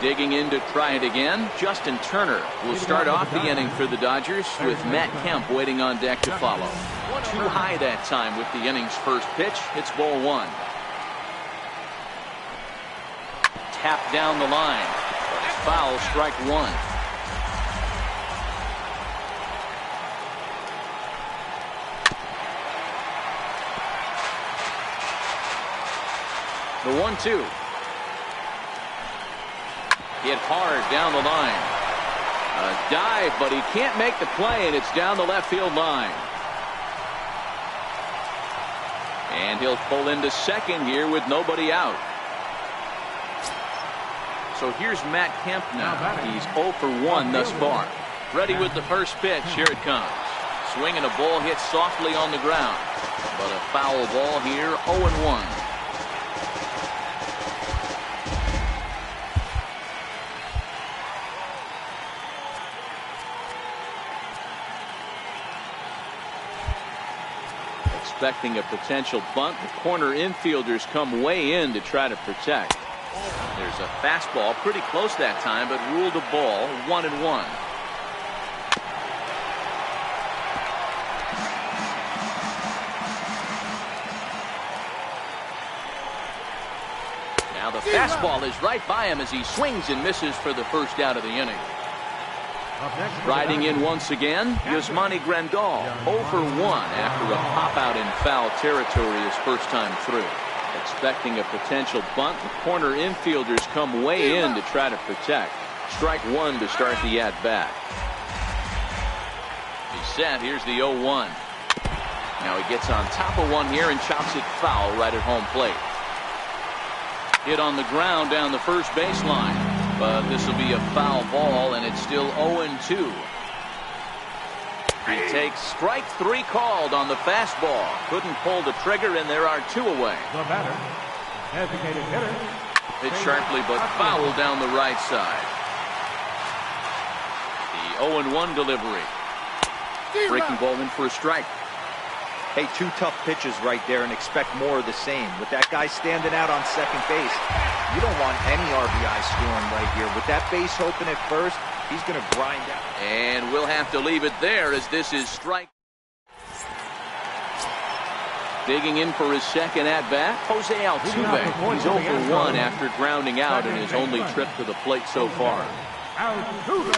digging in to try it again. Justin Turner will start off the inning for the Dodgers, with Matt Kemp waiting on deck to follow. Too high that time with the inning's first pitch. It's ball 1. Tapped down the line. Foul, strike 1. The 1-2. Hit hard down the line. A dive, but he can't make the play, and it's down the left field line. And he'll pull into second here with nobody out. So here's Matt Kemp now. He's 0 for 1 thus far. Ready with the first pitch. Here it comes. Swinging a ball hit softly on the ground. But a foul ball here, 0-1. Expecting a potential bunt. The corner infielders come way in to try to protect. There's a fastball pretty close that time, but ruled a ball, 1-1. Now the fastball is right by him as he swings and misses for the first out of the inning. Riding in once again, Yasmani Grandal, 0 for 1 after a pop-out in foul territory his first time through. Expecting a potential bunt, the corner infielders come way in to try to protect. Strike 1 to start the at-bat. He's set. Here's the 0-1. Now he gets on top of one here and chops it foul right at home plate. Hit on the ground down the first baseline. But this will be a foul ball, and it's still 0-2. He takes strike 3 called on the fastball. Couldn't pull the trigger, and there are 2 away. The batter, designated hitter. Hit sharply, but foul down the right side. The 0-1 delivery. Breaking ball in for a strike. Hey, 2 tough pitches right there, and expect more of the same. With that guy standing out on second base, you don't want any RBI scoring right here. With that base open at first, he's going to grind out. And we'll have to leave it there as this is strike. Digging in for his second at-bat, Jose Altuve. He's 0 for 1 after grounding out in his only trip to the plate so far. Altuve.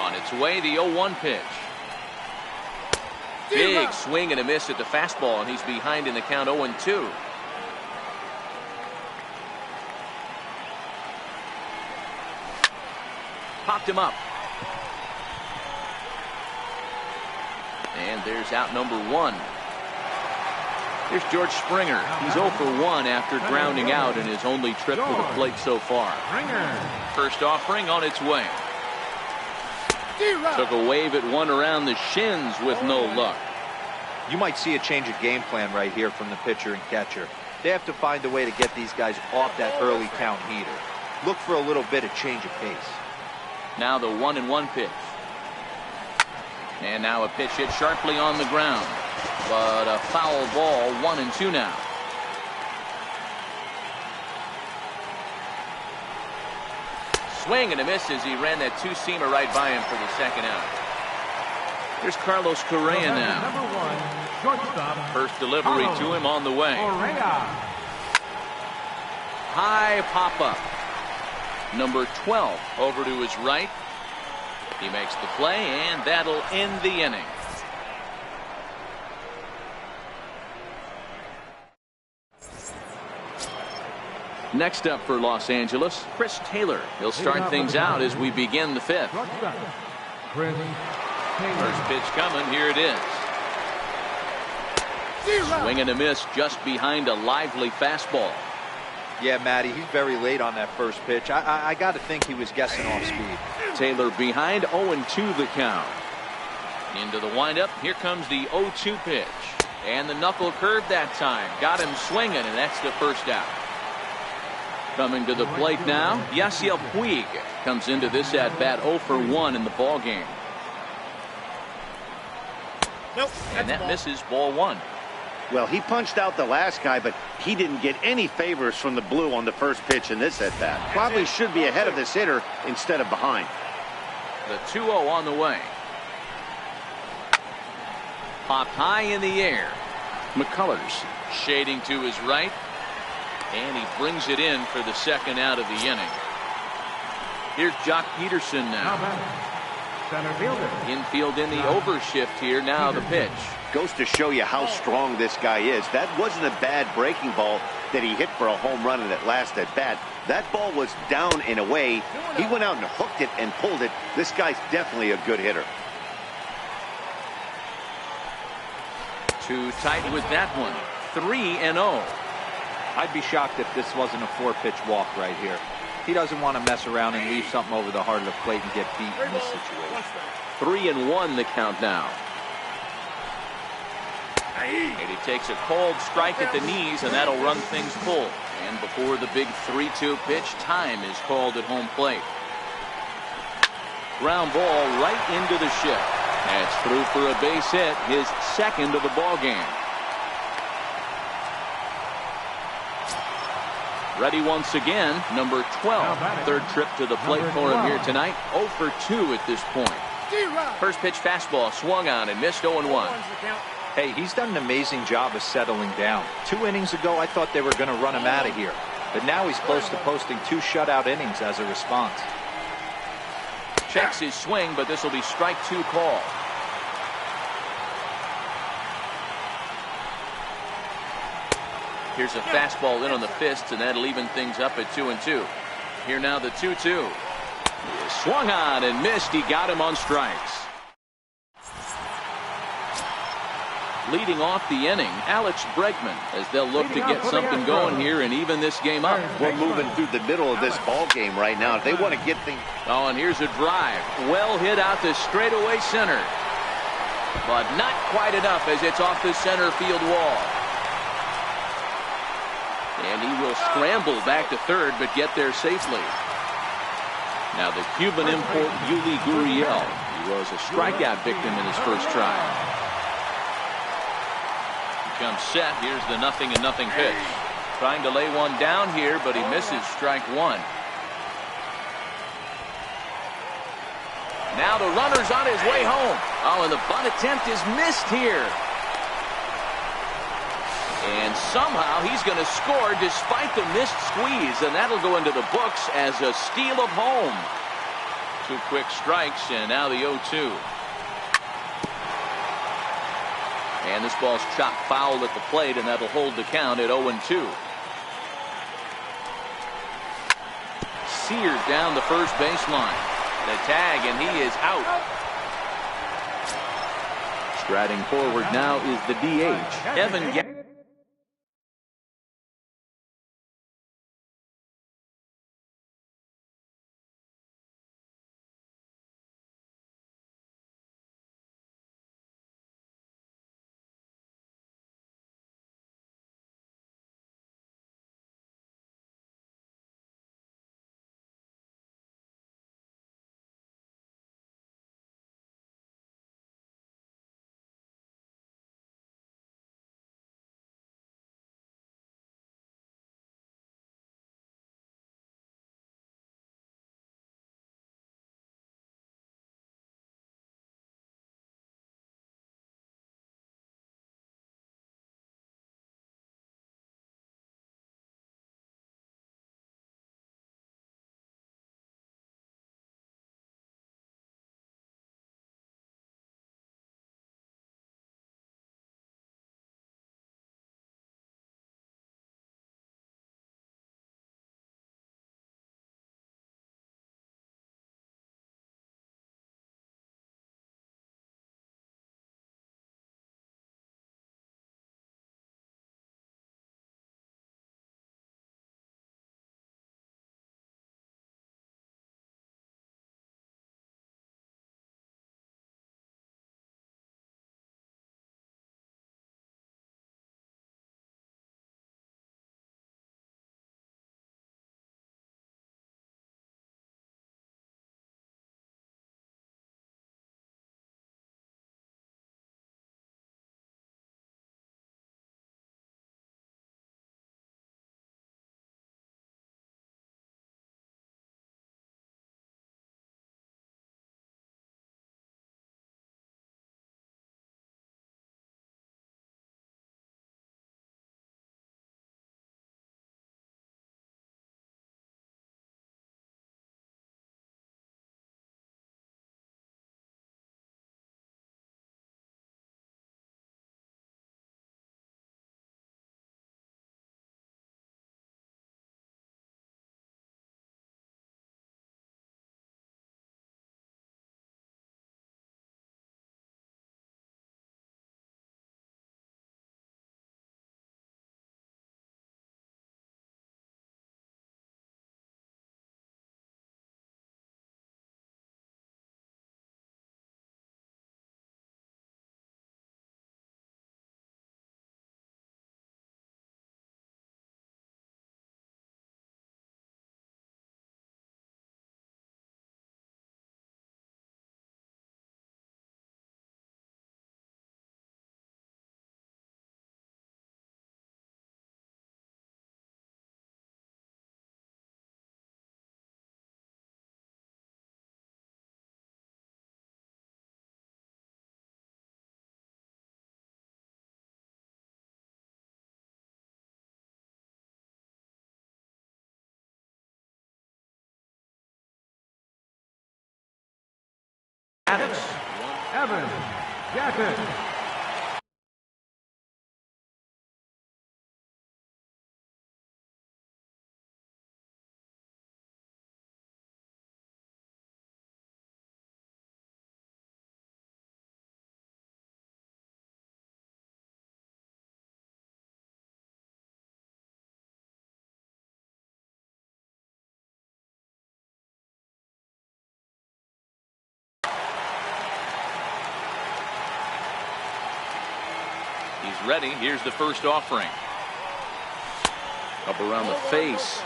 On its way, the 0-1 pitch. Big swing and a miss at the fastball, and he's behind in the count 0-2. Popped him up. And there's out number 1. Here's George Springer. He's 0 for 1 after grounding out in his only trip to the plate so far. First offering on its way. Took a wave at one around the shins with no luck. You might see a change of game plan right here from the pitcher and catcher. They have to find a way to get these guys off that early count heater. Look for a little bit of change of pace. Now the 1-1 pitch. And now a pitch hit sharply on the ground. But a foul ball, 1-2 now. Swing and a miss as he ran that 2-seamer right by him for the second out. Here's Carlos Correa now. Number 1, shortstop. First delivery to him on the way. High pop-up. Number 12 over to his right. He makes the play, and that'll end the inning. Next up for Los Angeles, Chris Taylor. He'll start things out as we begin the 5th. First pitch coming. Here it is. Swing and a miss just behind a lively fastball. Yeah, Matty, he's very late on that first pitch. I got to think he was guessing off speed. Taylor behind, 0-2 the count. Into the windup. Here comes the 0-2 pitch. And the knuckle curve that time. Got him swinging, and that's the first out. Coming to the plate now, Yasiel Puig comes into this at-bat 0 for 1 in the ball game. And that misses, ball 1. Well, he punched out the last guy, but he didn't get any favors from the blue on the first pitch in this at-bat. Probably should be ahead of this hitter instead of behind. The 2-0 on the way. Popped high in the air. McCullers shading to his right. And he brings it in for the second out of the inning. Here's Jock Peterson now. Center fielder. Infield in the overshift here. Now the pitch. Goes to show you how strong this guy is. That wasn't a bad breaking ball that he hit for a home run in that last at bat. That ball was down and away. He went out and hooked it and pulled it. This guy's definitely a good hitter. Too tight with that one. 3-0. I'd be shocked if this wasn't a 4-pitch walk right here. He doesn't want to mess around and leave something over the heart of the plate and get beat in this situation. 3-1 the count now. And he takes a cold strike at the knees, and that'll run things full. And before the big 3-2 pitch, time is called at home plate. Ground ball right into the shift. That's through for a base hit, his second of the ball game. Ready once again, number 12. Third trip to the plate for him here tonight. 0 for 2 at this point. First pitch fastball swung on and missed 0-1. Hey, he's done an amazing job of settling down. 2 innings ago, I thought they were going to run him out of here. But now he's close to posting 2 shutout innings as a response. Checks his swing, but this will be strike 2 call. Here's a fastball in on the fists, and that'll even things up at 2-2. Here now the 2-2. Swung on and missed. He got him on strikes. leading off the inning, Alex Bregman, as they'll look to get something going here and even this game up. We're moving through the middle of this ball game right now. If they want to get things. Oh, and here's a drive. Well hit out to straightaway center. But not quite enough as it's off the center field wall. And he will scramble back to third, but get there safely. Now the Cuban import, Yuli Gurriel. He was a strikeout victim in his first try. He comes set. Here's the 0-0 pitch. Trying to lay one down here, but he misses strike one. Now the runner's on his way home. Oh, and the bunt attempt is missed here. And somehow he's going to score despite the missed squeeze, and that'll go into the books as a steal of home. 2 quick strikes, and now the 0-2. And this ball's chopped foul at the plate, and that'll hold the count at 0-2. Seared down the first baseline. The tag, and he is out. Striding forward now is the DH, Evan. Evans, Jackson. ready. Here's the first offering. Up around the face.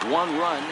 One run.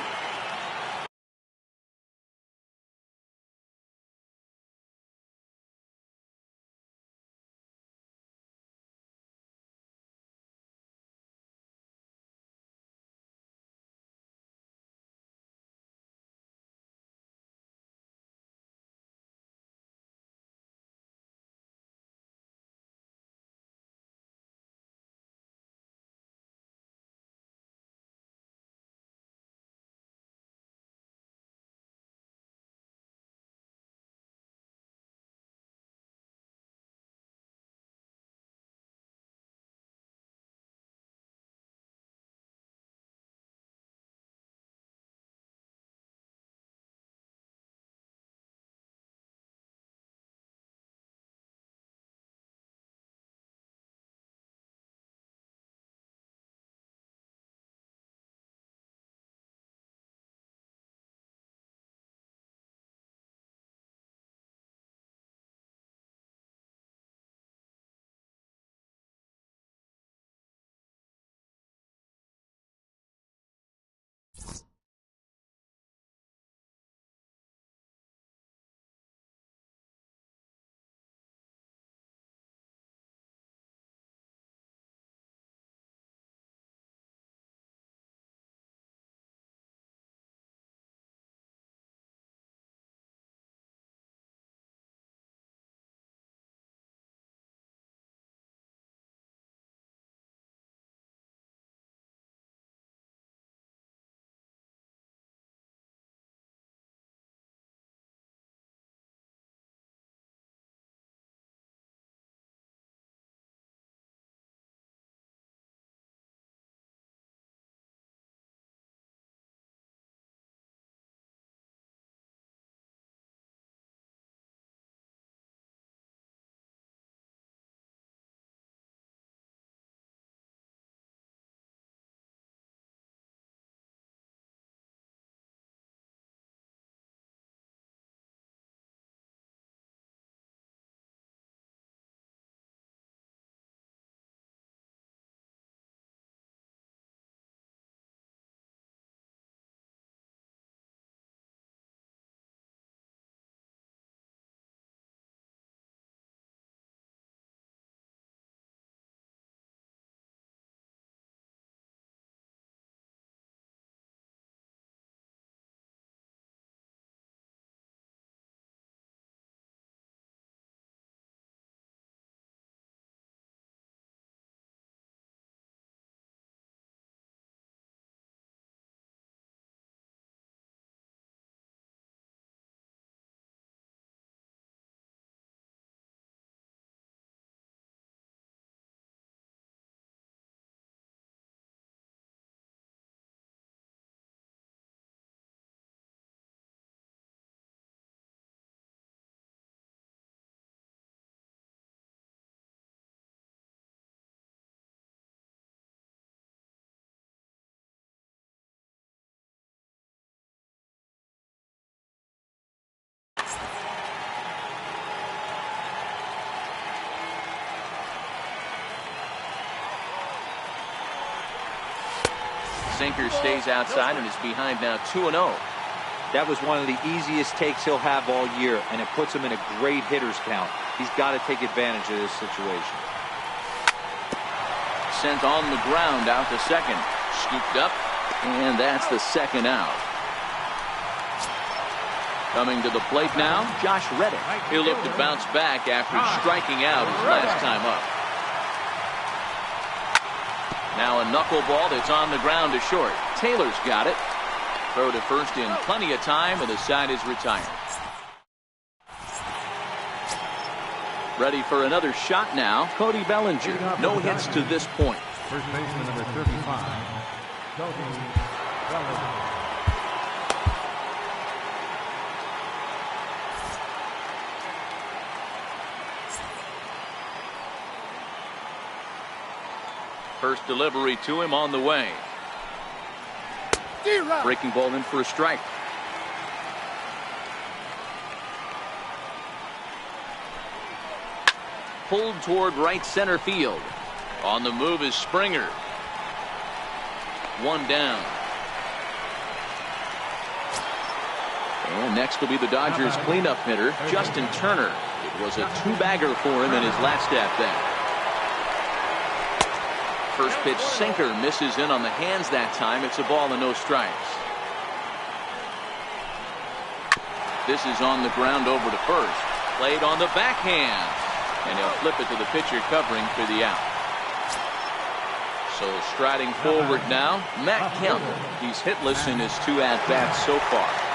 Sinker stays outside and is behind now 2-0. That was one of the easiest takes he'll have all year, and it puts him in a great hitter's count. He's got to take advantage of this situation. Sent on the ground out to second. Scooped up, and that's the second out. Coming to the plate now, Josh Reddick. He'll look to bounce back after striking out his last time up. Now a knuckleball that's on the ground to short. Taylor's got it. Throw to first in plenty of time, and the side is retired. Ready for another shot now, Cody Bellinger. No hits to this point. First baseman number 35, Cody Bellinger. First delivery to him on the way. Breaking ball in for a strike. Pulled toward right center field. On the move is Springer. One down. And next will be the Dodgers cleanup hitter, Justin Turner. It was a two-bagger for him in his last at-bat. First pitch sinker misses in on the hands that time. It's a ball and no strikes. This is on the ground over to first. Played on the backhand. And he'll flip it to the pitcher covering for the out. So striding forward now, Matt Kemp. He's hitless in his two at-bats so far.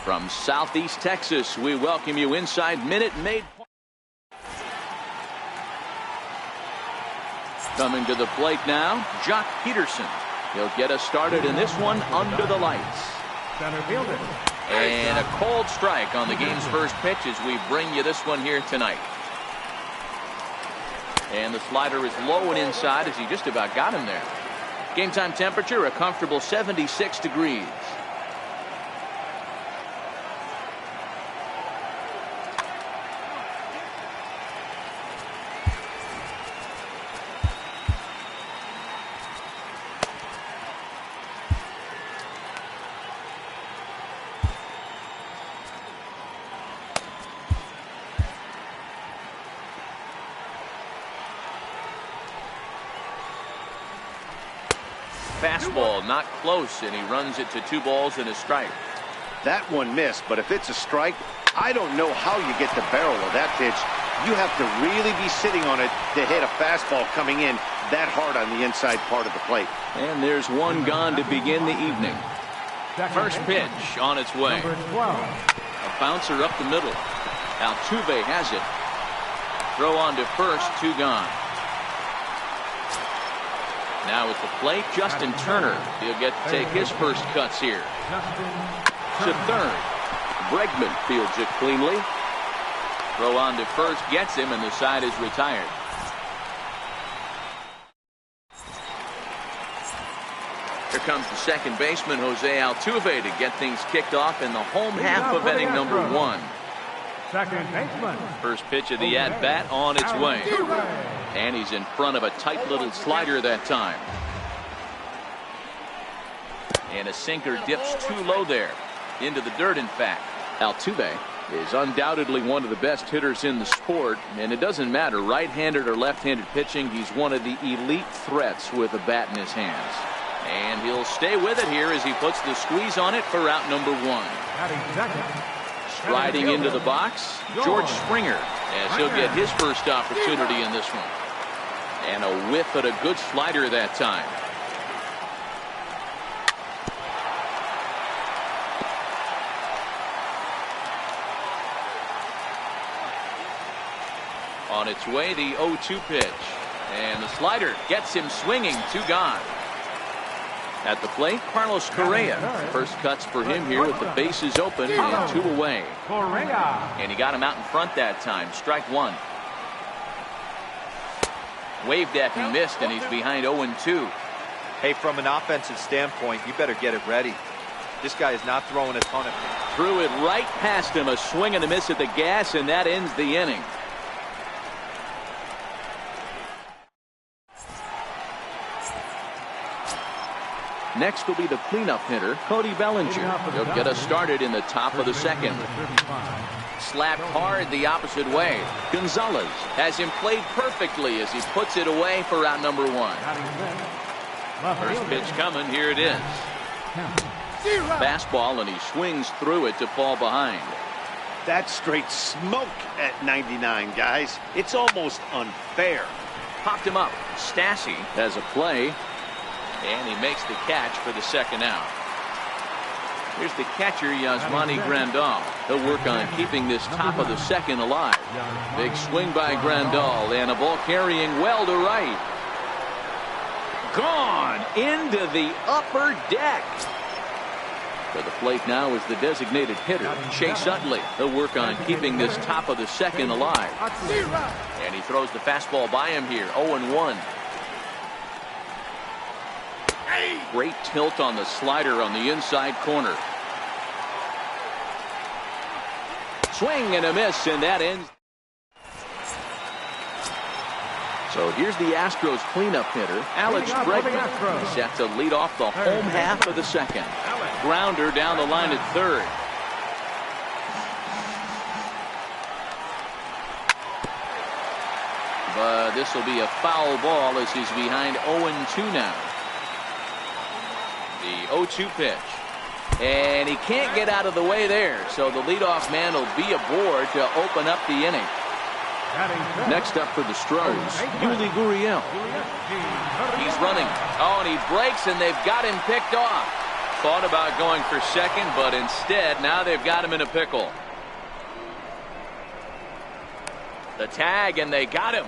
From Southeast Texas, we welcome you inside Minute Maid. Coming to the plate now, Jock Peterson. He'll get us started in this one under the lights. Center fielder. And a cold strike on the game's first pitch as we bring you this one here tonight. And the slider is low and inside as he just about got him there. Game time temperature, a comfortable 76 degrees. Fastball not close, and he runs it to 2 balls and a strike. That one missed, but if it's a strike, I don't know how you get the barrel of that pitch. You have to really be sitting on it to hit a fastball coming in that hard on the inside part of the plate. And there's one gone to begin the evening. First pitch on its way. A bouncer up the middle. Altuve has it. Throw on to first, 2 gone. Now at the plate, Justin Turner. He'll get to take his first cuts here. To third. Bregman fields it cleanly. Throw on to first, gets him, and the side is retired. Here comes the second baseman, Jose Altuve, to get things kicked off in the home half of inning number 1. Second baseman. First pitch of the at-bat on its way. And he's in front of a tight little slider that time. And a sinker dips too low there. Into the dirt, in fact. Altuve is undoubtedly one of the best hitters in the sport. And it doesn't matter, right-handed or left-handed pitching, he's one of the elite threats with a bat in his hands. And he'll stay with it here as he puts the squeeze on it for out number 1. Striding into the box, George Springer, as he'll get his first opportunity in this one. And a whiff at a good slider that time. On its way, the 0-2 pitch. And the slider gets him swinging, 2 gone. At the plate, Carlos Correa. First cuts for him here with the bases open and 2 away. And he got him out in front that time. Strike 1. Waved at and missed, and he's behind 0-2. Hey, from an offensive standpoint, you better get it ready. This guy is not throwing a ton of it. Threw it right past him, a swing and a miss at the gas, and that ends the inning. Next will be the cleanup hitter, Cody Bellinger. He'll get us started in the top of the second. Slapped hard the opposite way. Gonzalez has him played perfectly as he puts it away for out number 1. First pitch coming, here it is. Fastball, and he swings through it to fall behind. That's straight smoke at 99, guys. It's almost unfair. Popped him up. Stassi has a play. And he makes the catch for the second out. Here's the catcher, Yasmani Grandal. He'll work on keeping this top of the second alive. Big swing by Grandal, and a ball carrying well to right. Gone into the upper deck. For the plate now is the designated hitter, Chase Utley. He'll work on keeping this top of the second alive. And he throws the fastball by him here, 0-1. Great tilt on the slider on the inside corner. Swing and a miss, and that ends. So here's the Astros cleanup hitter, Alex Bregman, set to lead off the home half of the second. Grounder down the line at third. But this will be a foul ball as he's behind 0-2 now. The 0-2 pitch. And he can't get out of the way there, so the leadoff man will be aboard to open up the inning. Next up for the Stros, Yuli Gurriel. He's running. Oh, and he breaks, and they've got him picked off. Thought about going for second, but instead now they've got him in a pickle. The tag, and they got him.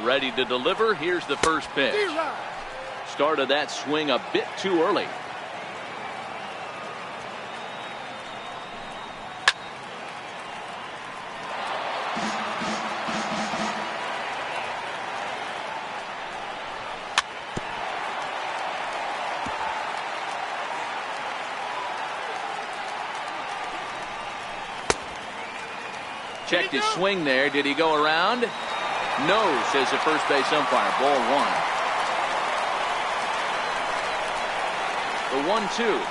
Ready to deliver. Here's the first pitch. Started that swing a bit too early. Checked his swing there. Did he go around? No, says the first base umpire. Ball one. The 1-2.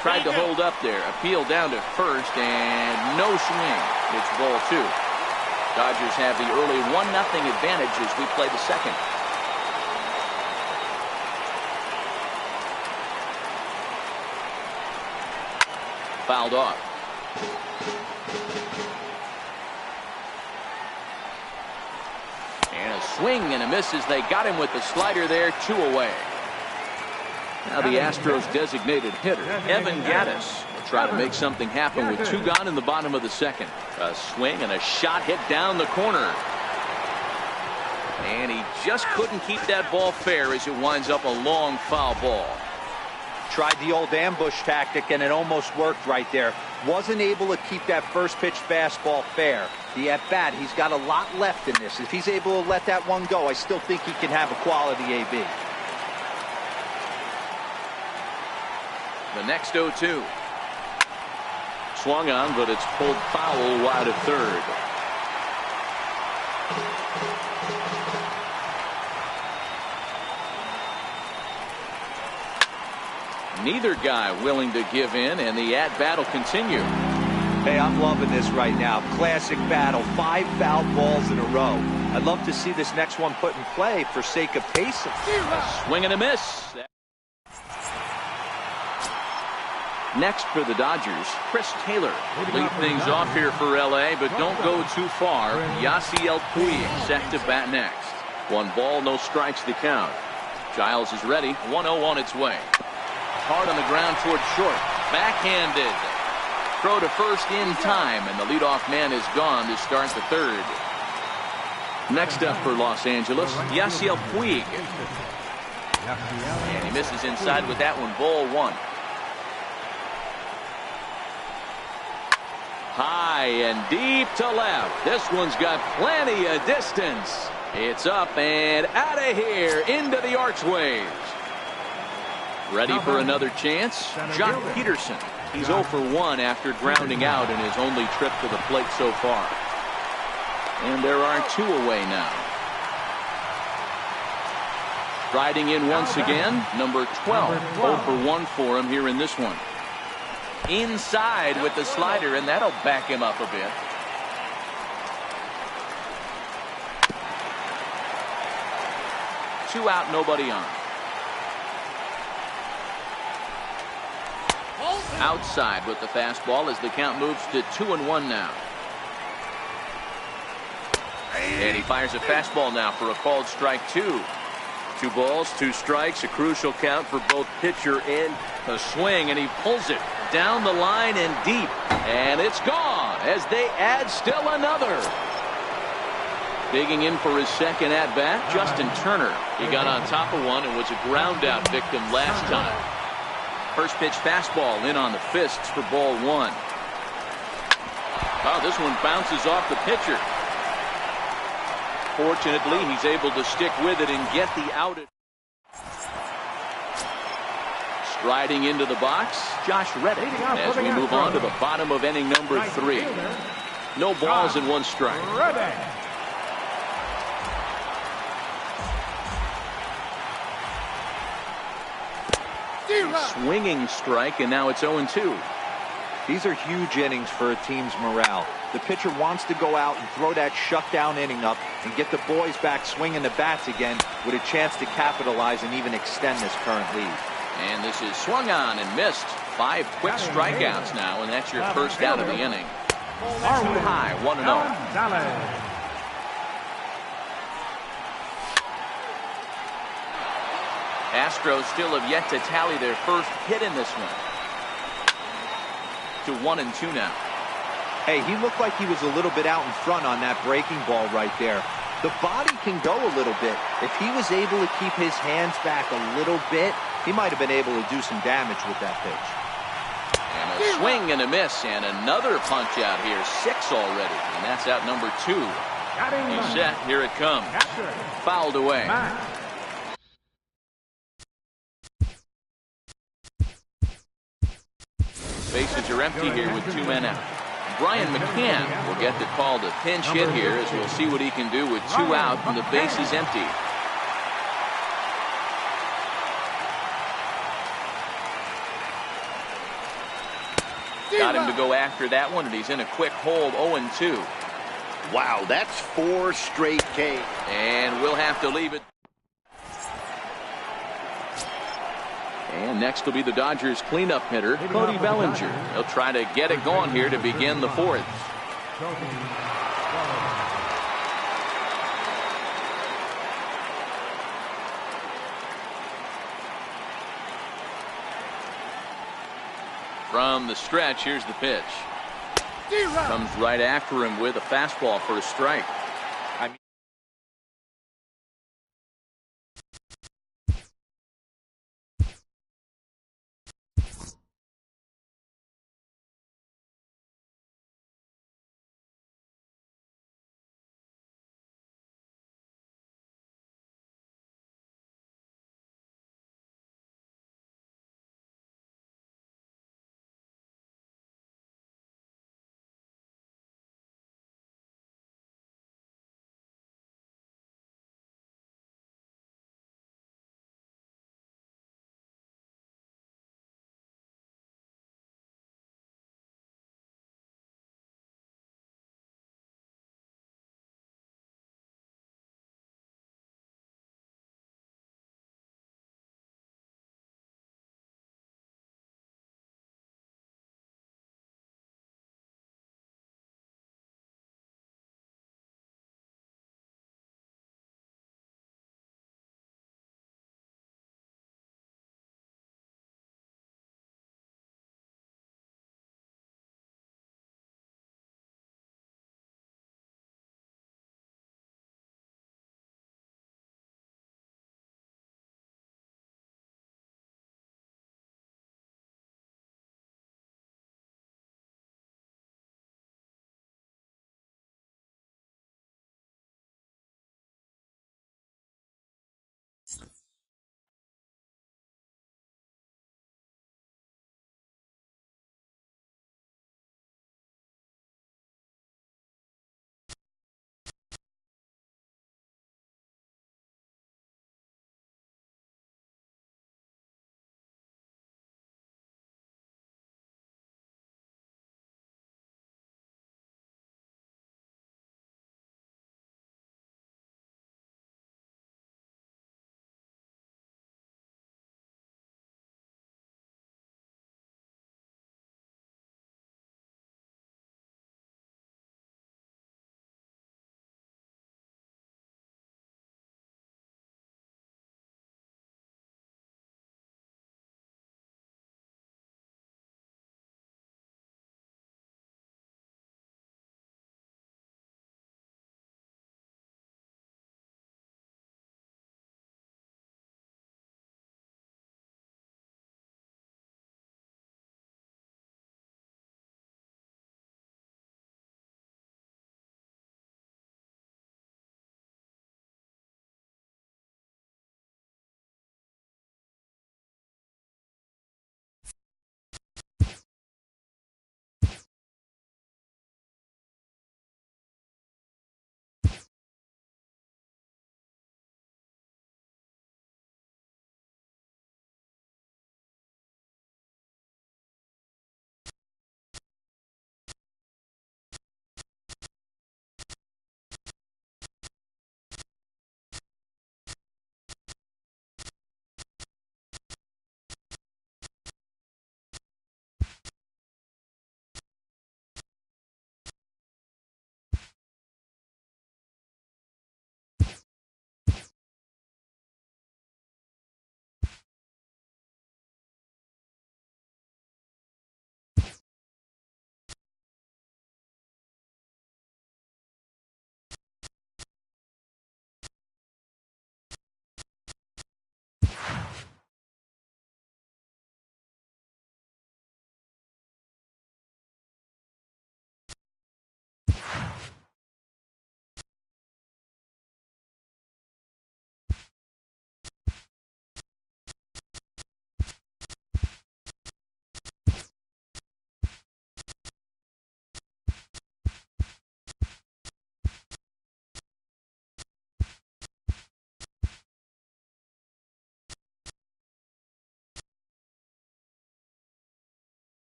Tried to hold up there. Appeal down to first, and no swing. It's ball two. Dodgers have the early 1-0 advantage as we play the second. Fouled off. And a swing and a miss as they got him with the slider there. 2 away. Now the Astros designated hitter, Evan Gattis, will try to make something happen with 2 gone in the bottom of the second. A swing and a shot hit down the corner. And he just couldn't keep that ball fair as it winds up a long foul ball. Tried the old ambush tactic, and it almost worked right there. Wasn't able to keep that first pitch fastball fair. The at-bat, he's got a lot left in this. If he's able to let that one go, I still think he can have a quality AB. The next 0-2. Swung on, but it's pulled foul wide of third. Neither guy willing to give in, and the at-bat will continue. Hey, I'm loving this right now. Classic battle. 5 foul balls in a row. I'd love to see this next one put in play for sake of pace. A swing and a miss. Next for the Dodgers, Chris Taylor. Lead things off here for L.A., but don't go too far. Yasiel Puig set to bat next. 1 ball, no strikes to count. Giles is ready. 1-0 on its way. Hard on the ground toward short. Backhanded. Throw to first in time, and the leadoff man is gone to start the third. Next up for Los Angeles, Yasiel Puig. And he misses inside with that one. Ball 1. High and deep to left. This one's got plenty of distance. It's up and out of here into the archways. Ready for another chance? Jock Peterson. He's 0 for 1 after grounding out in his only trip to the plate so far. And there are 2 away now. Riding in once again, number 12. 0 for 1 for him here in this one. Inside with the slider, and that'll back him up a bit. Two out, nobody on. Outside with the fastball as the count moves to 2-1 now. And he fires a fastball now for a called strike 2. 2 balls, 2 strikes, a crucial count for both pitcher and a swing, and he pulls it down the line and deep, and it's gone as they add still another. Digging in for his second at bat, Justin Turner. He got on top of one and was a ground out victim last time. First pitch fastball in on the fists for ball 1. Oh, this one bounces off the pitcher. Fortunately, he's able to stick with it and get the out. Striding into the box, Josh Reddick, as we move on to the bottom of inning number 3. No balls and 1 strike. Swinging strike, and now it's 0-2. These are huge innings for a team's morale. The pitcher wants to go out and throw that shutdown inning up and get the boys back swinging the bats again with a chance to capitalize and even extend this current lead. And this is swung on and missed. 5 quick strikeouts now, and that's your first out of the inning. Too high, 1-0. Gonzalez. Astros still have yet to tally their first hit in this one. To 1-2 now. Hey, he looked like he was a little bit out in front on that breaking ball right there. The body can go a little bit. If he was able to keep his hands back a little bit, he might have been able to do some damage with that pitch. And a swing and a miss, and another punch out here. 6 already, and that's out number 2. He's set. Here it comes. Fouled away. Bases are empty here with 2 men out. Brian McCann will get the call to pinch hit here, as we'll see what he can do with 2 out and the bases empty. Got him to go after that one, and he's in a quick hold, 0-2. Wow, that's 4 straight Ks. And we'll have to leave it. And next will be the Dodgers cleanup hitter, Cody Bellinger. He'll try to get it going here to begin the 4th. From the stretch, here's the pitch. Comes right after him with a fastball for a strike.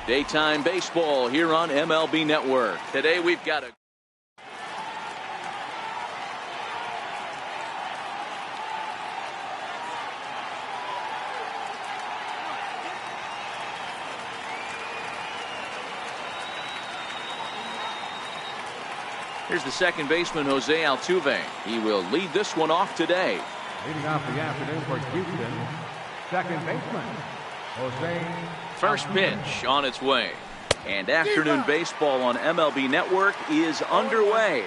Daytime baseball here on MLB Network. Today we've got a Here's the second baseman, Jose Altuve. He will lead this one off today. Leading off the afternoon for Houston, second baseman, Jose. First pitch on its way. And afternoon baseball on MLB Network is underway.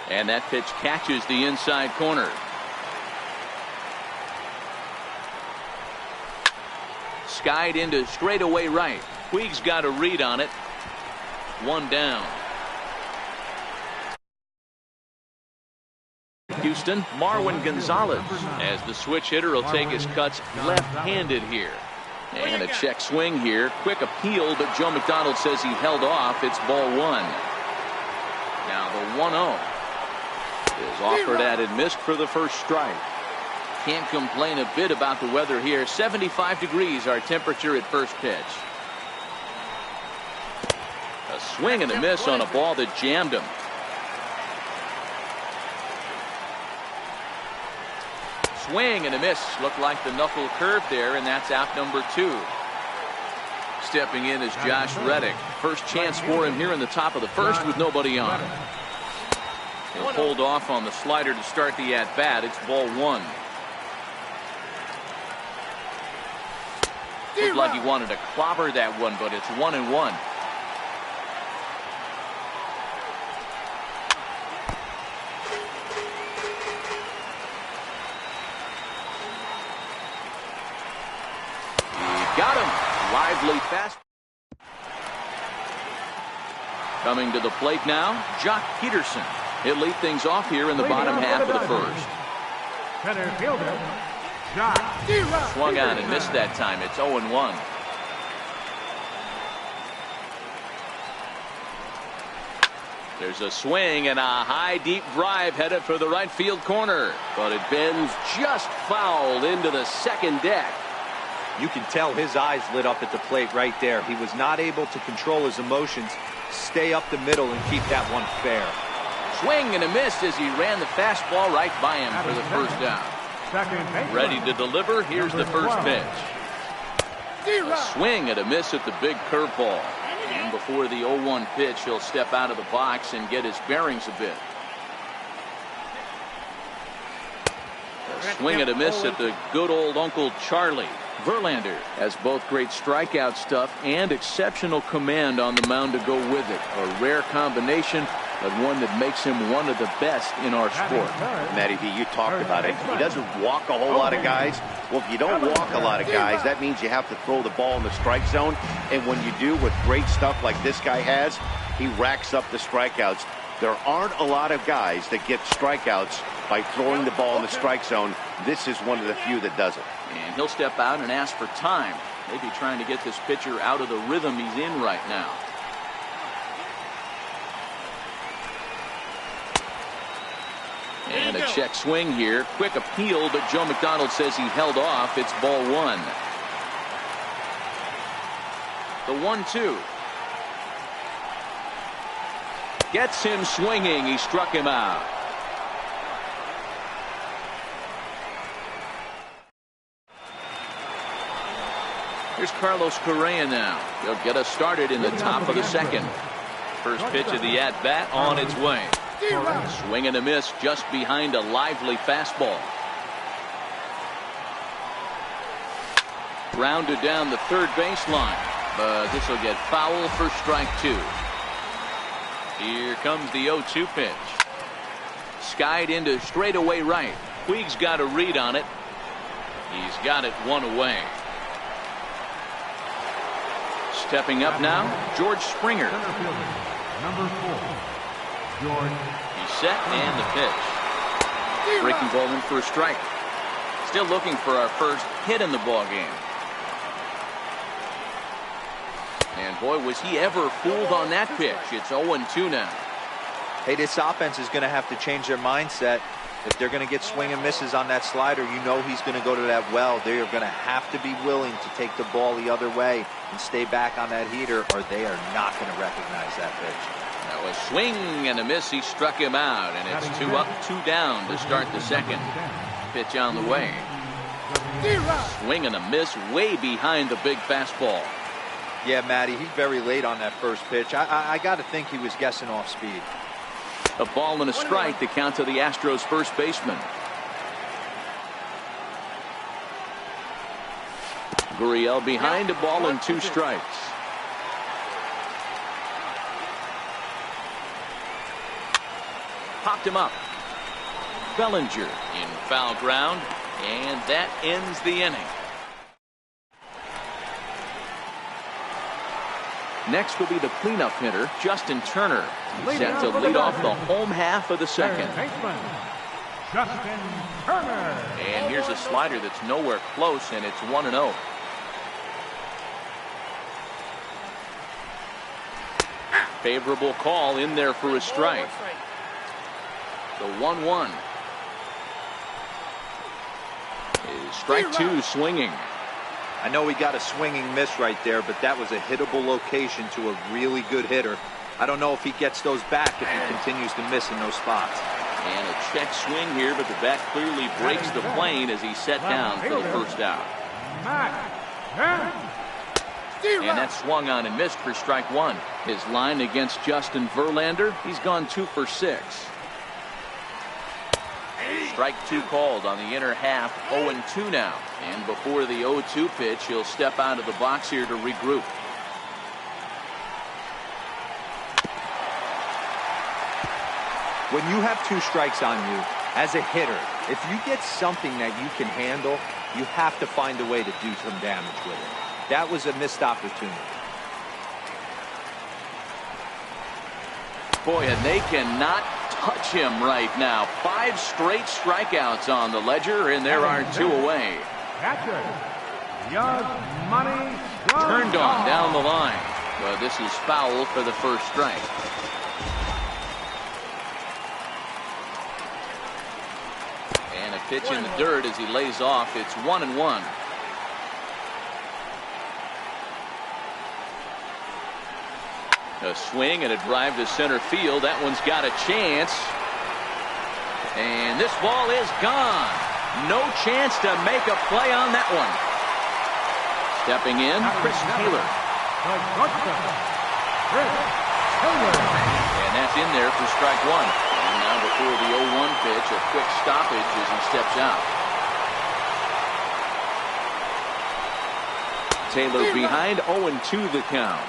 And that pitch catches the inside corner. Skied into straightaway right. Puig's got a read on it. One down. Houston, Marwin Gonzalez, as the switch hitter will take his cuts left-handed here. And a check swing here. Quick appeal, but Joe McDonald says he held off. It's ball one. Now the 1-0 is offered at and missed for the first strike. Can't complain a bit about the weather here. 75 degrees our temperature at first pitch. A swing and a miss on a ball that jammed him. Swing and a miss. Looked like the knuckle curve there, and that's out number 2. Stepping in is Josh Reddick. First chance for him here in the top of the first with nobody on. He'll hold off on the slider to start the at-bat. It's ball one. Looked like he wanted to clobber that one, but it's 1-1. Got him. Lively fast. Coming to the plate now, Jock Peterson. He'll lead things off here in the bottom half of the first. Center fielder, Jock. Swung on and missed that time. It's 0-1. There's a swing and a high deep drive headed for the right field corner. But it bends just foul into the second deck. You can tell his eyes lit up at the plate right there. He was not able to control his emotions, stay up the middle, and keep that one fair. Swing and a miss as he ran the fastball right by him for the first down. Ready to deliver. Here's the first pitch. A swing and a miss at the big curveball. And before the 0-1 pitch, he'll step out of the box and get his bearings a bit. A swing and a miss at the good old Uncle Charlie. Verlander has both great strikeout stuff and exceptional command on the mound to go with it. A rare combination, but one that makes him one of the best in our sport. Matty V, you talked about it. He doesn't walk a whole lot of guys. Well, if you don't walk a lot of guys, that means you have to throw the ball in the strike zone. And when you do with great stuff like this guy has, he racks up the strikeouts. There aren't a lot of guys that get strikeouts by throwing the ball in the strike zone. This is one of the few that does it. And he'll step out and ask for time. Maybe trying to get this pitcher out of the rhythm he's in right now. And a check swing here. Quick appeal, but Joe McDonald says he held off. It's ball one. The 1-2. Gets him swinging. He struck him out. Here's Carlos Correa now. He'll get us started in the top of the second. First pitch of the at-bat on its way. Swing and a miss just behind a lively fastball. Rounded down the third baseline, but this will get foul for strike 2. Here comes the 0-2 pitch. Skied into straightaway right. Puig's got a read on it. He's got it one away. Stepping up now, George Springer. Number 4, George. He's set and the pitch. Breaking ball in for a strike. Still looking for our first hit in the ball game. And boy, was he ever fooled on that pitch. It's 0-2 now. Hey, this offense is going to have to change their mindset. If they're going to get swing and misses on that slider, you know he's going to go to that well. They are going to have to be willing to take the ball the other way and stay back on that heater, or they are not going to recognize that pitch. That was swing and a miss. He struck him out, and it's 2 up, 2 down to start the second. Pitch on the way. Swing and a miss way behind the big fastball. Yeah, Matty, he's very late on that first pitch. I got to think he was guessing off speed. A ball and a strike to count to the Astros first baseman. Gurriel behind, a ball and 2 strikes. Popped him up. Bellinger in foul ground, and that ends the inning. Next will be the cleanup hitter, Justin Turner, set to lead off the home half of the second. Justin Turner. And here's a slider that's nowhere close, and it's 1-0. Favorable call in there for a strike. The 1-1. Is strike 2 swinging. I know he got a swinging miss right there, but that was a hittable location to a really good hitter. I don't know if he gets those back if he continues to miss in those spots. And a check swing here, but the bat clearly breaks the plane as he's set down for the first out. And that swung on and missed for strike 1. His line against Justin Verlander, he's gone 2 for 6. Strike 2 called on the inner half, 0-2 now. And before the 0-2 pitch, he'll step out of the box here to regroup. When you have 2 strikes on you, as a hitter, if you get something that you can handle, you have to find a way to do some damage with it. That was a missed opportunity. Boy, and they cannot touch him right now. 5 straight strikeouts on the ledger, and there are 2 away. Turned on down the line. Well, this is foul for the first strike. And a pitch in the dirt as he lays off. It's 1-1. A swing and a drive to center field. That one's got a chance. And this ball is gone. No chance to make a play on that one. Stepping in, Chris Taylor. And that's in there for strike 1. And now before the 0-1 pitch, a quick stoppage as he steps out. Taylor behind, 0-2 the count.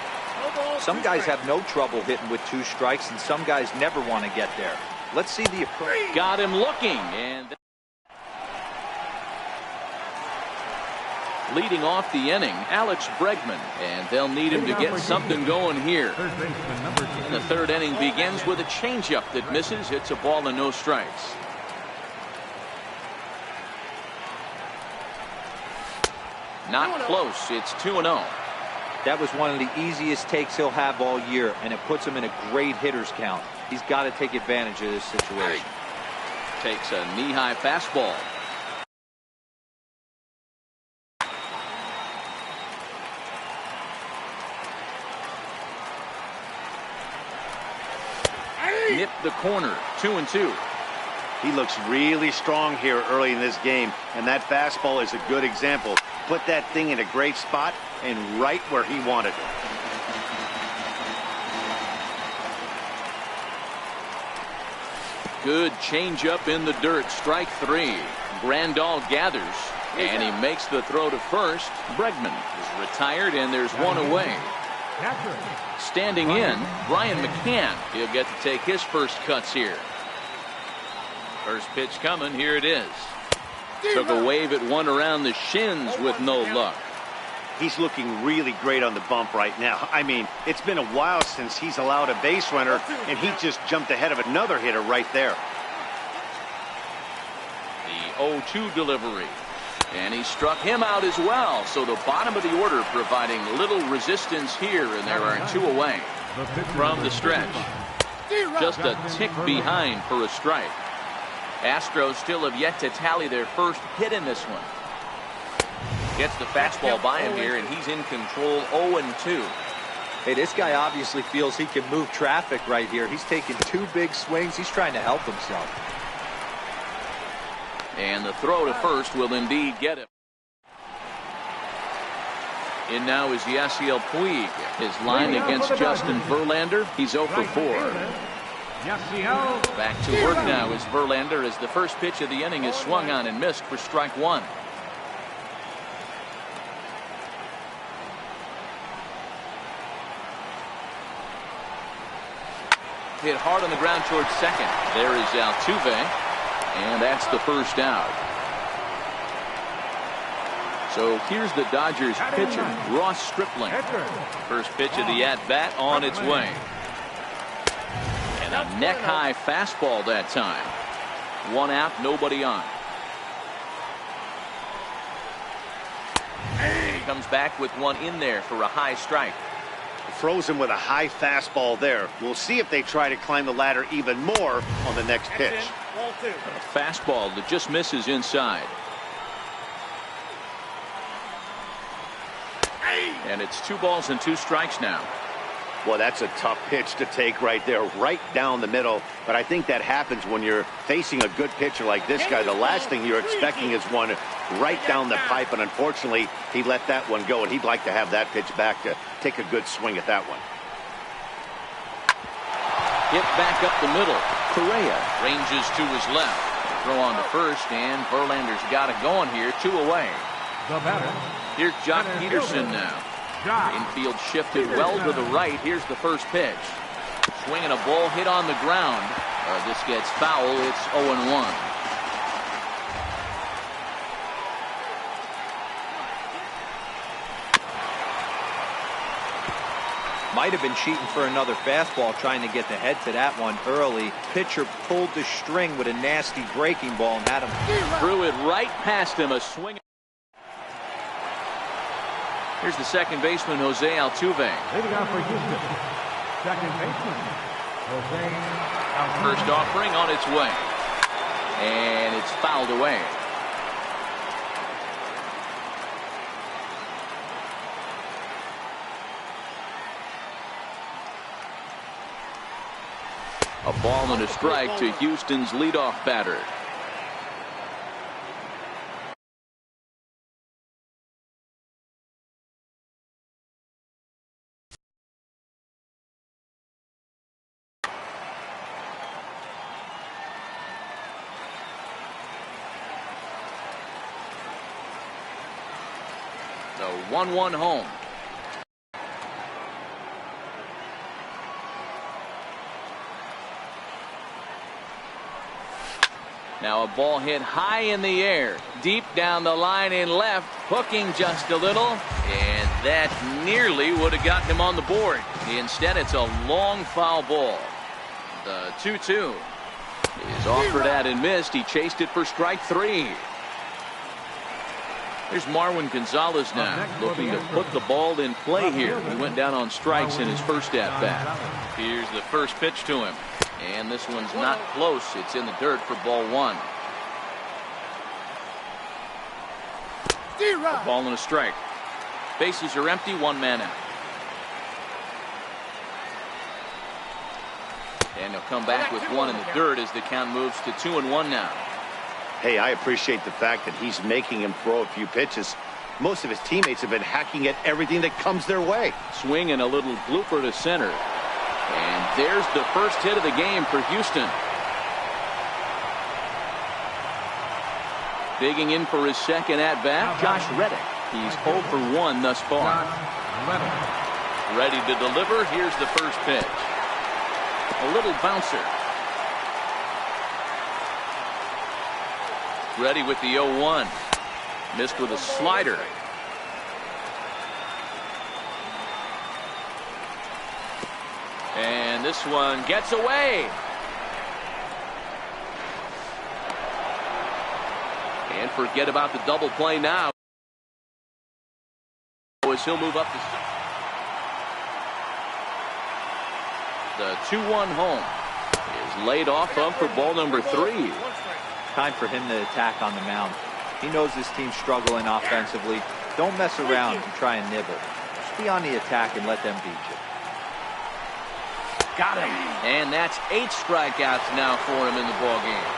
Some guys have no trouble hitting with 2 strikes, and some guys never want to get there. Let's see the approach. Got him looking. And leading off the inning, Alex Bregman. And they'll need him to get something going here. And the third inning begins with a changeup that misses. Hits a ball and no strikes. Not close. It's 2-0. That was one of the easiest takes he'll have all year, and it puts him in a great hitter's count. He's got to take advantage of this situation. Takes a knee-high fastball. Nipped the corner, 2-2. He looks really strong here early in this game, and that fastball is a good example. Put that thing in a great spot and right where he wanted it. Good changeup in the dirt. Strike 3. Grandal gathers, and he makes the throw to first. Bregman is retired, and there's 1 away. Standing in, Brian McCann. He'll get to take his first cuts here. First pitch coming. Here it is. Took a wave at one around the shins with no luck. He's looking really great on the bump right now. I mean, it's been a while since he's allowed a base runner, and he just jumped ahead of another hitter right there. The 0-2 delivery. And he struck him out as well. So the bottom of the order providing little resistance here, and there are 2 away from the stretch. Just a tick behind for a strike. Astros still have yet to tally their first hit in this one. Gets the fastball by him here, and he's in control 0-2. Hey, this guy obviously feels he can move traffic right here. He's taking 2 big swings. He's trying to help himself. And the throw to first will indeed get him. In now is Yasiel Puig. His line against Justin Verlander. He's 0 for 4. Back to work now is Verlander as the first pitch of the inning is swung on and missed for strike 1. Hit hard on the ground towards second. There is Altuve, and that's the first out. So here's the Dodgers pitcher, Ross Stripling. First pitch of the at-bat on its way. And a neck-high fastball that time. 1 out, nobody on. He comes back with one in there for a high strike. Frozen with a high fastball there. We'll see if they try to climb the ladder even more on the next pitch. A fastball that just misses inside. And it's 2 balls and 2 strikes now. Well, that's a tough pitch to take right there, right down the middle. But I think that happens when you're facing a good pitcher like this guy. The last thing you're expecting is one right down the pipe, and unfortunately, he let that one go, and he'd like to have that pitch back to take a good swing at that one. Hit back up the middle. Correa ranges to his left. Throw on to first, and Verlander's got it going here. 2 away. The batter. Here's Jock Peterson now. Infield shifted well to the right. Here's the first pitch. Swinging a ball hit on the ground. This gets foul. It's 0-1. Might have been cheating for another fastball, trying to get the head to that one early. Pitcher pulled the string with a nasty breaking ball and had him. Threw it right past him. A swing. Here's the second baseman, Jose Altuve. Leading off for Houston, second baseman, Jose Altuve. First offering on its way. And it's fouled away. A ball and a strike to Houston's leadoff batter. The 1-1 home. Now a ball hit high in the air, deep down the line in left, hooking just a little, and that nearly would have gotten him on the board. Instead, it's a long foul ball. The 2-2 is offered at and missed. He chased it for strike 3. Here's Marwin Gonzalez now, looking to put the ball in play here. He went down on strikes in his first at-bat. Here's the first pitch to him. And this one's not close. It's in the dirt for ball 1. A ball and a strike. Bases are empty, 1 man out. And he'll come back with 1 in the dirt as the count moves to 2-1 now. Hey, I appreciate the fact that he's making him throw a few pitches. Most of his teammates have been hacking at everything that comes their way. Swing and a little blooper to center. And there's the first hit of the game for Houston. Digging in for his second at-bat, Josh Reddick. He's 0 for 1 thus far. Ready to deliver. Here's the first pitch. A little bouncer. Ready with the 0-1. Missed with a slider. And this one gets away. And forget about the double play now. As he'll move up the 2-1 home is laid off of for ball number 3. Time for him to attack on the mound. He knows his team's struggling offensively. Don't mess around and try and nibble. Just be on the attack and let them beat you. Got him. And that's 8 strikeouts now for him in the ballgame.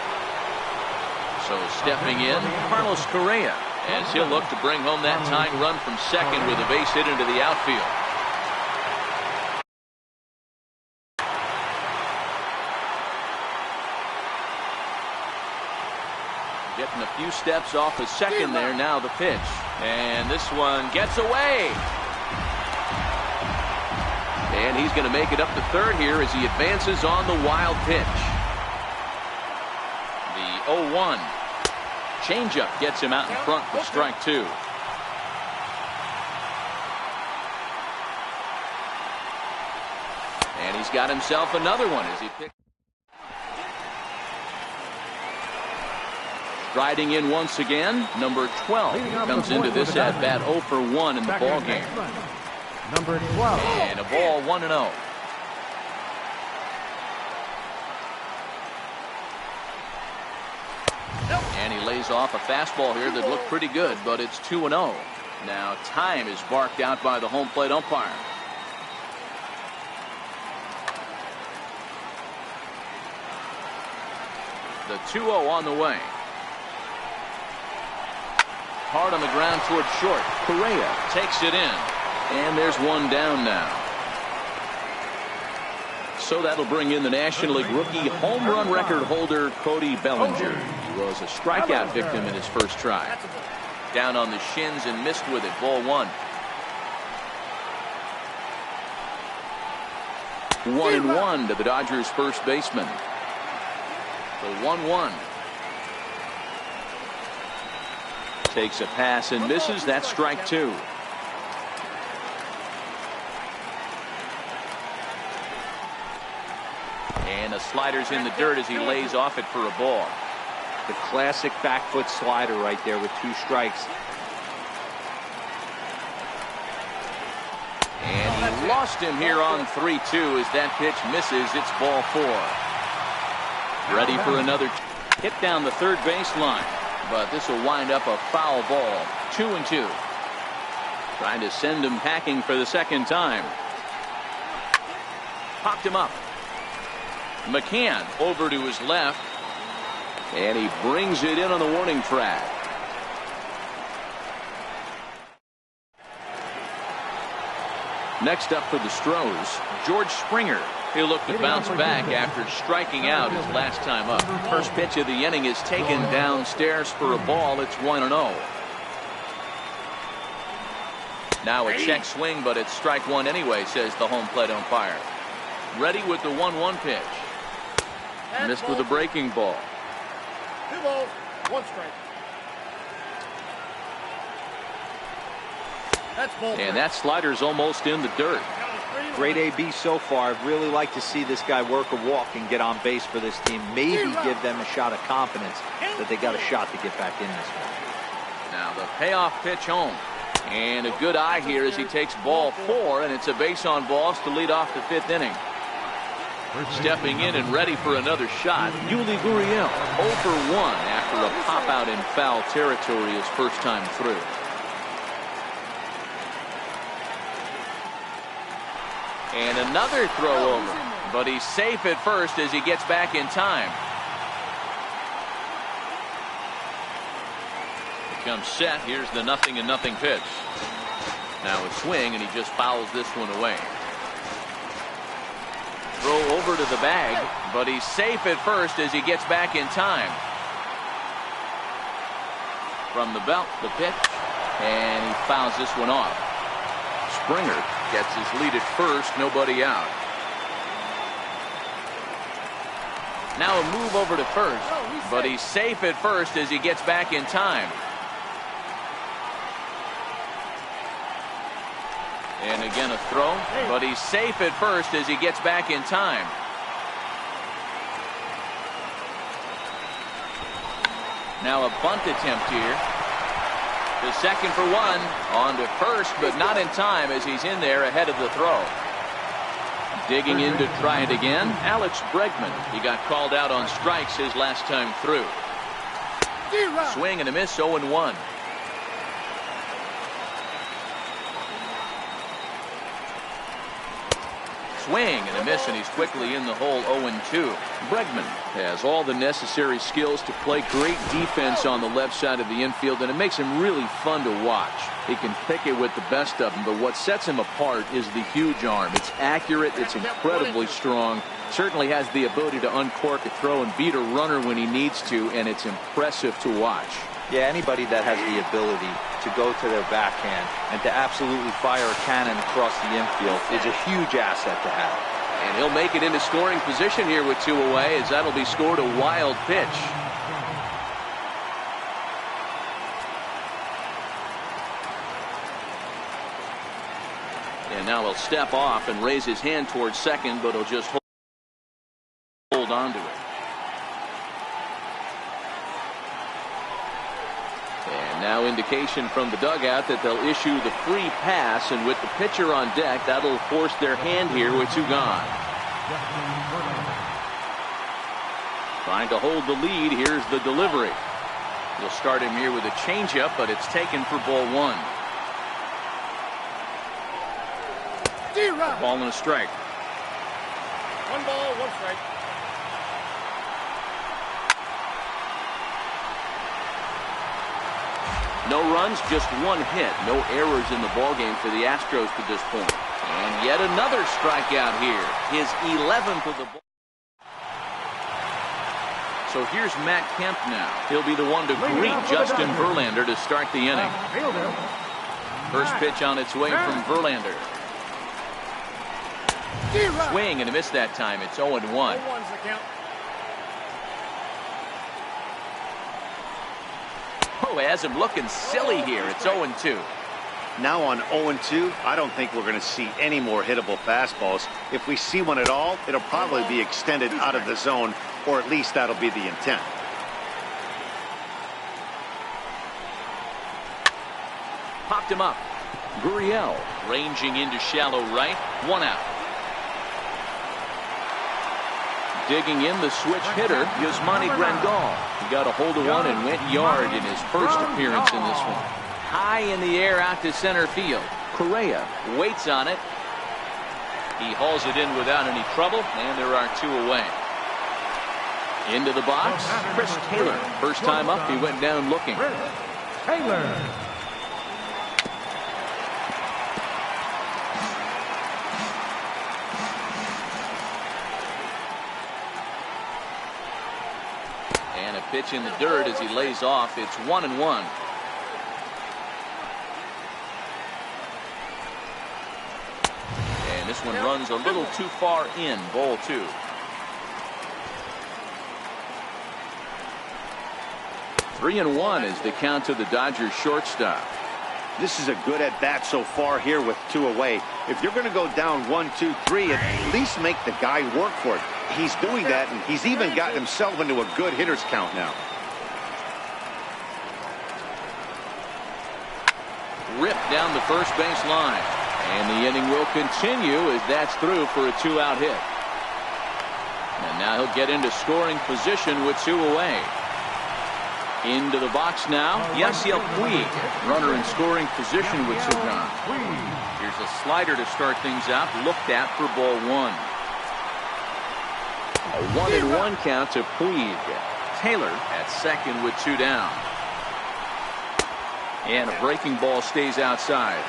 So stepping in, Carlos Correa, as he'll look to bring home that tying run from second with a base hit into the outfield. Getting a few steps off of second there. Now the pitch. And this one gets away. And he's going to make it up to third here as he advances on the wild pitch. The 0-1. Changeup gets him out in front for strike 2. And he's got himself another one as he picks. Striding in once again, number 12 comes into this at bat 0 for 1 in the ball game. Number 12. And a ball 1-0. And he lays off a fastball here that looked pretty good, but it's 2-0. Now time is barked out by the home plate umpire. The 2-0 on the way. Hard on the ground toward short. Correa takes it in. And there's one down now. So that'll bring in the National League rookie home run record holder Cody Bellinger. He was a strikeout victim in his first try. Down on the shins and missed with it. Ball 1. 1-1 to the Dodgers first baseman. The 1-1. Takes a pass and misses. That's strike 2. And the slider's in the dirt as he lays off it for a ball. The classic back foot slider right there with 2 strikes. And he lost him here on 3-2 as that pitch misses. It's ball 4. Ready for another hit down the third baseline. But this will wind up a foul ball. 2-2. Trying to send him packing for the second time. Popped him up. McCann over to his left. And he brings it in on the warning track. Next up for the Stros, George Springer. He'll look to bounce back after striking out his last time up. First pitch of the inning is taken downstairs for a ball. It's 1-0. Now a check swing, but it's strike 1 anyway, says the home plate umpire. Ready with the 1-1 pitch. Missed with a breaking ball. 2 balls, 1 strike. That's ball 3. And that slider's almost in the dirt. Great AB so far. I'd really like to see this guy work a walk and get on base for this team. Maybe give them a shot of confidence that they got a shot to get back in this one. Now the payoff pitch home. And a good eye here as he takes ball 4, and it's a base on balls to lead off the 5th inning. Stepping in and ready for another shot, Yuli Gurriel 0 for 1 after a pop out in foul territory his first time through. And another throw over, but he's safe at first as he gets back in time. Here comes set. Here's the 0-0 pitch. Now a swing, and he just fouls this one away. Throw over to the bag, but he's safe at first as he gets back in time. From the belt, the pitch, and he fouls this one off. Springer gets his lead at first, nobody out. Now a move over to first, but he's safe at first as he gets back in time. And again a throw, but he's safe at first as he gets back in time. Now a bunt attempt here. The second for 1, on to first, but not in time as he's in there ahead of the throw. Digging in to try it again, Alex Bregman. He got called out on strikes his last time through. Swing and a miss, 0-1. Swing and a miss, and he's quickly in the hole, 0-2. Bregman has all the necessary skills to play great defense on the left side of the infield, and it makes him really fun to watch. He can pick it with the best of them, but what sets him apart is the huge arm. It's accurate, it's incredibly strong, certainly has the ability to uncork a throw and beat a runner when he needs to, and it's impressive to watch. Yeah, anybody that has the ability to go to their backhand and to absolutely fire a cannon across the infield is a huge asset to have. And he'll make it into scoring position here with 2 away, as that'll be scored a wild pitch. And now he'll step off and raise his hand towards second, but he'll just hold on to it. And now indication from the dugout that they'll issue the free pass, and with the pitcher on deck, that'll force their hand here with 2 gone. Trying to hold the lead. Here's the delivery. He'll start him here with a changeup, but it's taken for ball 1. Ball and a strike. 1 ball, 1 strike. No runs, just 1 hit. No errors in the ballgame for the Astros to this point. And yet another strikeout here. His 11th of the ball. So here's Matt Kemp now. He'll be the one to greet Justin Verlander to start the inning. First pitch on its way from Verlander. Swing and a miss that time. It's 0-1. 0-1's the count. Oh, has him looking silly here. It's 0-2. Now on 0-2, I don't think we're going to see any more hittable fastballs. If we see one at all, it'll probably be extended out of the zone, or at least that'll be the intent. Popped him up. Gurriel ranging into shallow right. 1 out. Digging in the switch hitter, Yasmani Grandal. He got a hold of one and went yard in his first appearance in this one. High in the air out to center field. Correa waits on it. He hauls it in without any trouble, and there are 2 away. Into the box, Chris Taylor. First time up, he went down looking. Taylor. And a pitch in the dirt as he lays off. It's 1-1. And this one runs a little too far in. Ball 2. Three and 1 is the count to the Dodgers shortstop. This is a good at bat so far here with 2 away. If you're going to go down 1, 2, 3, at least make the guy work for it. He's doing that, and he's even gotten himself into a good hitter's count now. Ripped down the first base line. And the inning will continue as that's through for a 2-out hit. And now he'll get into scoring position with 2 away. Into the box now, Yasiel Puig. Runner in scoring position with 2 gone. Here's a slider to start things out, looked at for ball 1. A 1-1 count to Puig. Taylor at second with 2 down. And a breaking ball stays outside.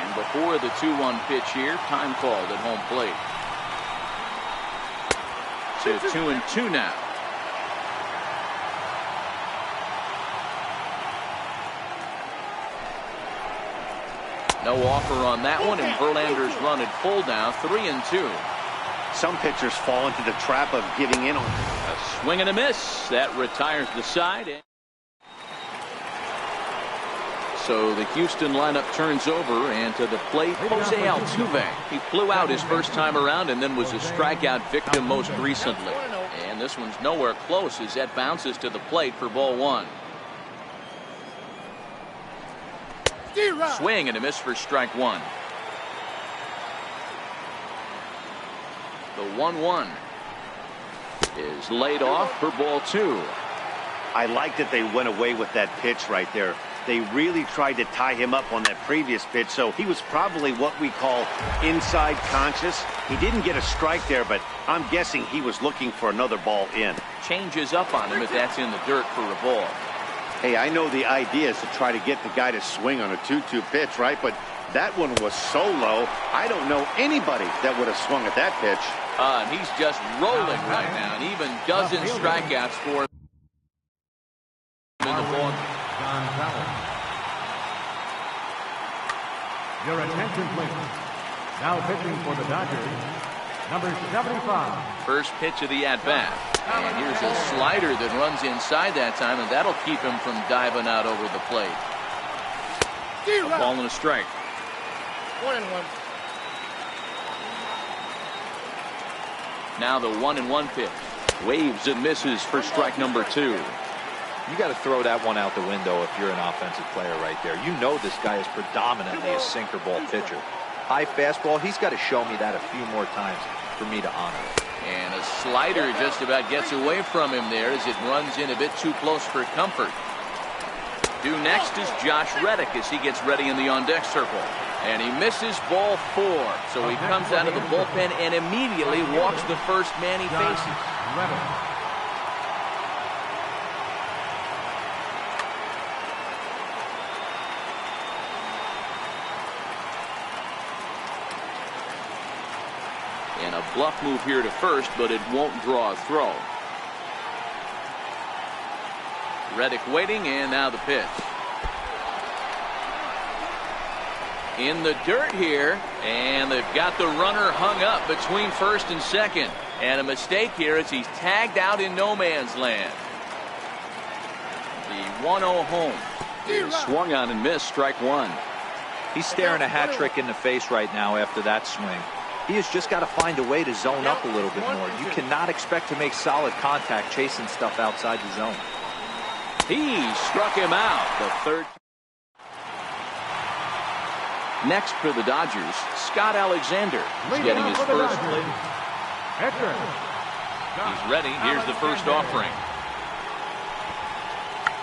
And before the 2-1 pitch here, time called at home plate. So 2-2 now. No offer on that one, and Verlander's run at full now, 3-2. Some pitchers fall into the trap of giving in on it. A swing and a miss. That retires the side. So the Houston lineup turns over, and to the plate, Jose Altuve. He flew out his first time around and then was a strikeout victim most recently. And this one's nowhere close as that bounces to the plate for ball 1. Swing and a miss for strike 1. The 1-1 is laid off for ball 2. I like that they went away with that pitch right there. They really tried to tie him up on that previous pitch, so he was probably what we call inside conscious. He didn't get a strike there, but I'm guessing he was looking for another ball in. Changes up on him if that's in the dirt for a ball. Hey, I know the idea is to try to get the guy to swing on a 2-2 pitch, right? But that one was so low, I don't know anybody that would have swung at that pitch. And he's just rolling right now, and even dozen strikeouts for him in the ball. Your attention, please. Now pitching for the Dodgers, number 75. First pitch of the at-bat. And here's a slider that runs inside that time, and that'll keep him from diving out over the plate. A ball and a strike. 1-1. Now the 1-1 pitch. Waves and misses for strike number 2. You got to throw that one out the window if you're an offensive player right there. You know this guy is predominantly a sinker ball pitcher. High fastball, he's got to show me that a few more times for me to honor it. And a slider just about gets away from him there as it runs in a bit too close for comfort. Due next is Josh Reddick as he gets ready in the on-deck circle. And he misses ball 4. So he comes out of the bullpen and immediately walks the first man he faces. And a bluff move here to first, but it won't draw a throw. Reddick waiting, and now the pitch. In the dirt here, and they've got the runner hung up between first and second. And a mistake here as he's tagged out in no man's land. The 1-0 home is swung on and missed, strike 1. He's staring a hat trick in the face right now after that swing. He has just got to find a way to zone up a little bit more. You cannot expect to make solid contact chasing stuff outside the zone. He struck him out. The third. Next for the Dodgers, Scott Alexander is getting his first. He's ready. Here's the first offering.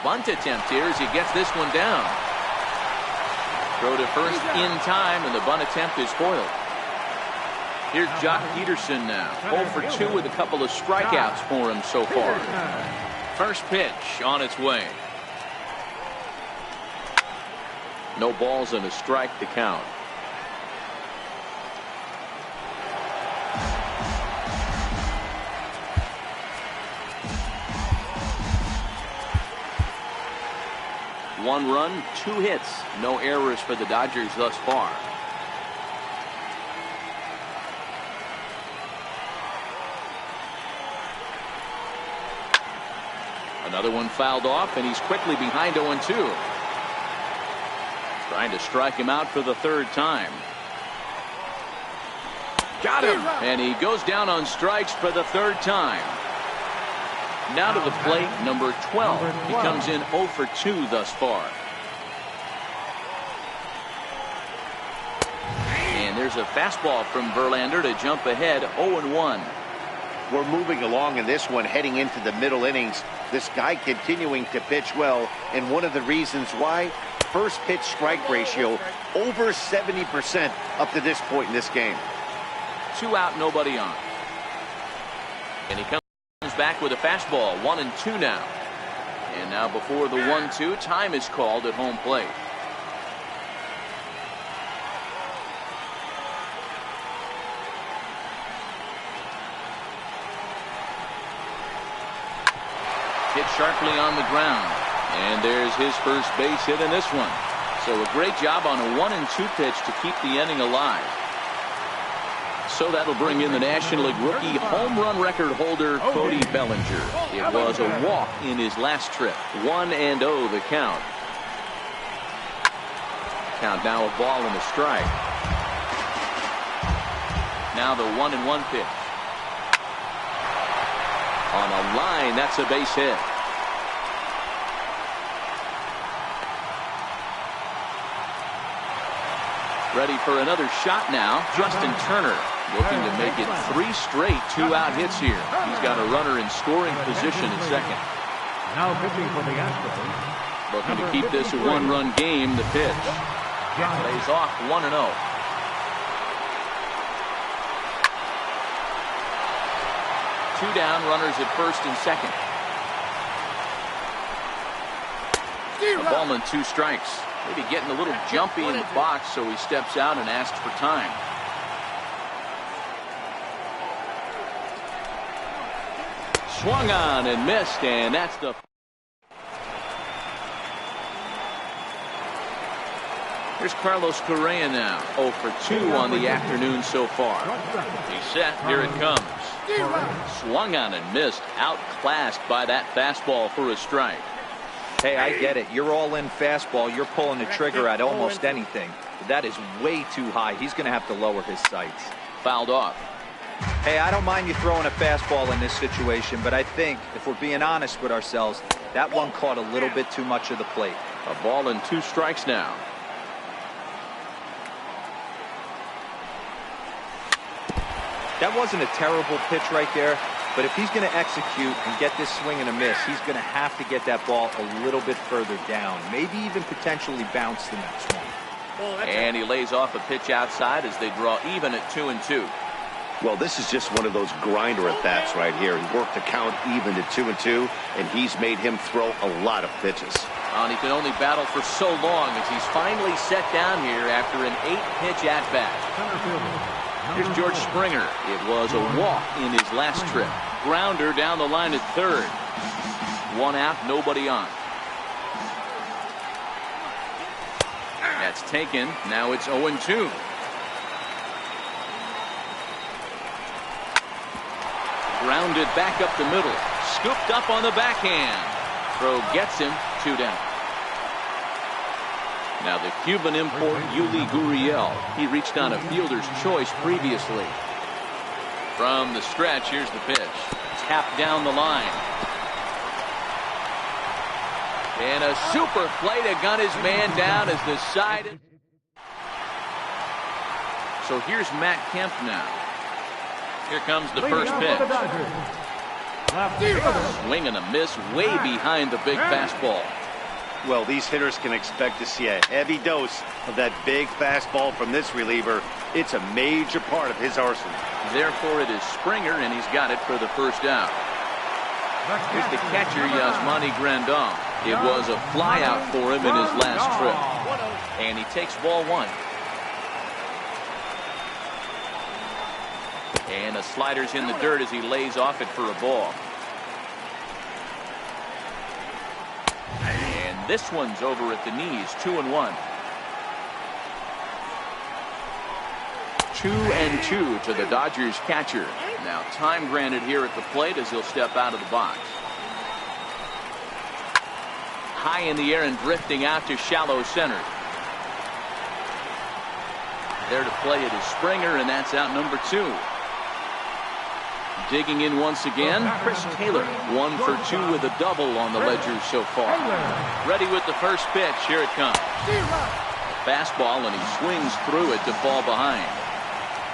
Bunt attempt here as he gets this one down. Throw to first in time, and the bunt attempt is foiled. Here's Jock Peterson now. 0 for 2 with a couple of strikeouts for him so far. First pitch on its way. No balls and a strike to count. One run, 2 hits. No errors for the Dodgers thus far. Another one fouled off, and he's quickly behind 0-2. Trying to strike him out for the third time. Got him! And he goes down on strikes for the third time. Now to the plate, number 12. He comes in 0 for 2 thus far. And there's a fastball from Verlander to jump ahead 0-1. We're moving along in this one, heading into the middle innings. This guy continuing to pitch well, and one of the reasons why, first pitch strike ratio over 70% up to this point in this game. 2 out, nobody on. And he comes back with a fastball, 1-2 now. And now before the 1-2, time is called at home plate. Hit sharply on the ground. And there's his first base hit in this one. So a great job on a 1-2 pitch to keep the inning alive. So that'll bring in the National League rookie home run record holder, Cody Bellinger. It was a walk in his last trip. 1-0 the count. Count now a ball and a strike. Now the 1-1 pitch. On a line, that's a base hit. Ready for another shot now, Justin Turner, looking to make it 3 straight 2-out hits here. He's got a runner in scoring position at second. Now pitching for the Astros. Looking to keep this a one-run game. The pitch. Lays off 1-0. Two down, runners at first and second. A ball and 2 strikes. Maybe getting a little jumpy in the box, so he steps out and asks for time. Swung on and missed, and that's the... Here's Carlos Correa now. 0 for 2 on the afternoon so far. He's set. Here it comes. Swung on and missed. Outclassed by that fastball for a strike. Hey, I get it. You're all in fastball. You're pulling the trigger at almost anything. But that is way too high. He's going to have to lower his sights. Fouled off. Hey, I don't mind you throwing a fastball in this situation, but I think, if we're being honest with ourselves, that one caught a little bit too much of the plate. A ball and 2 strikes now. That wasn't a terrible pitch right there, but if he's going to execute and get this swing and a miss, he's going to have to get that ball a little bit further down, maybe even potentially bounce the next one. And he lays off a pitch outside as they draw even at 2-2. Well, this is just one of those grinder at-bats right here. He worked the count even to 2-2, and he's made him throw a lot of pitches. And he can only battle for so long as he's finally set down here after an 8-pitch at-bat. Here's George Springer. It was a walk in his last trip. Grounder down the line at third. 1 out, nobody on. That's taken. Now it's 0-2. Grounded back up the middle. Scooped up on the backhand. Throw gets him. 2 down. Now the Cuban import Yuli Gurriel. He reached on a fielder's choice previously. From the stretch, here's the pitch. Tapped down the line. And a super play to gun his man down as the side. So here's Matt Kemp now. Here comes the first pitch. Swing and a miss way behind the big fastball. Well, these hitters can expect to see a heavy dose of that big fastball from this reliever. It's a major part of his arsenal. Therefore, it is Springer, and he's got it for the first out. Here's the catcher, Yasmani Grandal. It was a flyout for him in his last trip. And he takes ball 1. And a slider's in the dirt as he lays off it for a ball. And this one's over at the knees, 2-1. 2-2 to the Dodgers catcher. Now time granted here at the plate as he'll step out of the box. High in the air and drifting out to shallow center. There to play it is Springer, and that's out number 2. Digging in once again, Chris Taylor. 1 for 2 with a double on the ledger so far. Ready with the first pitch. Here it comes. Fastball, and he swings through it to fall behind.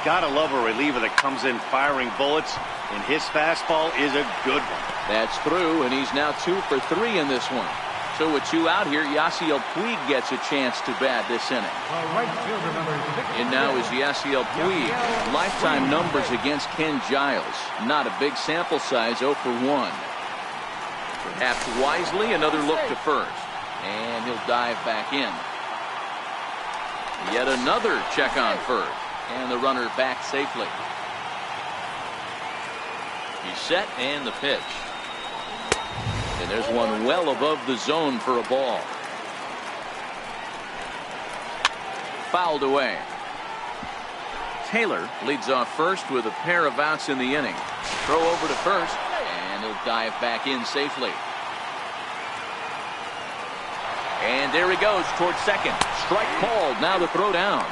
Gotta love a reliever that comes in firing bullets, and his fastball is a good one. That's through, and he's now 2 for 3 in this one. So with 2 out here, Yasiel Puig gets a chance to bat this inning. And now is Yasiel Puig. Lifetime numbers against Ken Giles. Not a big sample size, 0 for 1. Perhaps wisely, another look to first. And he'll dive back in. Yet another check on first. And the runner back safely. He's set, and the pitch. And there's one well above the zone for a ball. Fouled away. Taylor leads off first with a pair of outs in the inning. Throw over to first, and he'll dive back in safely. And there he goes towards second. Strike called. Now the throw down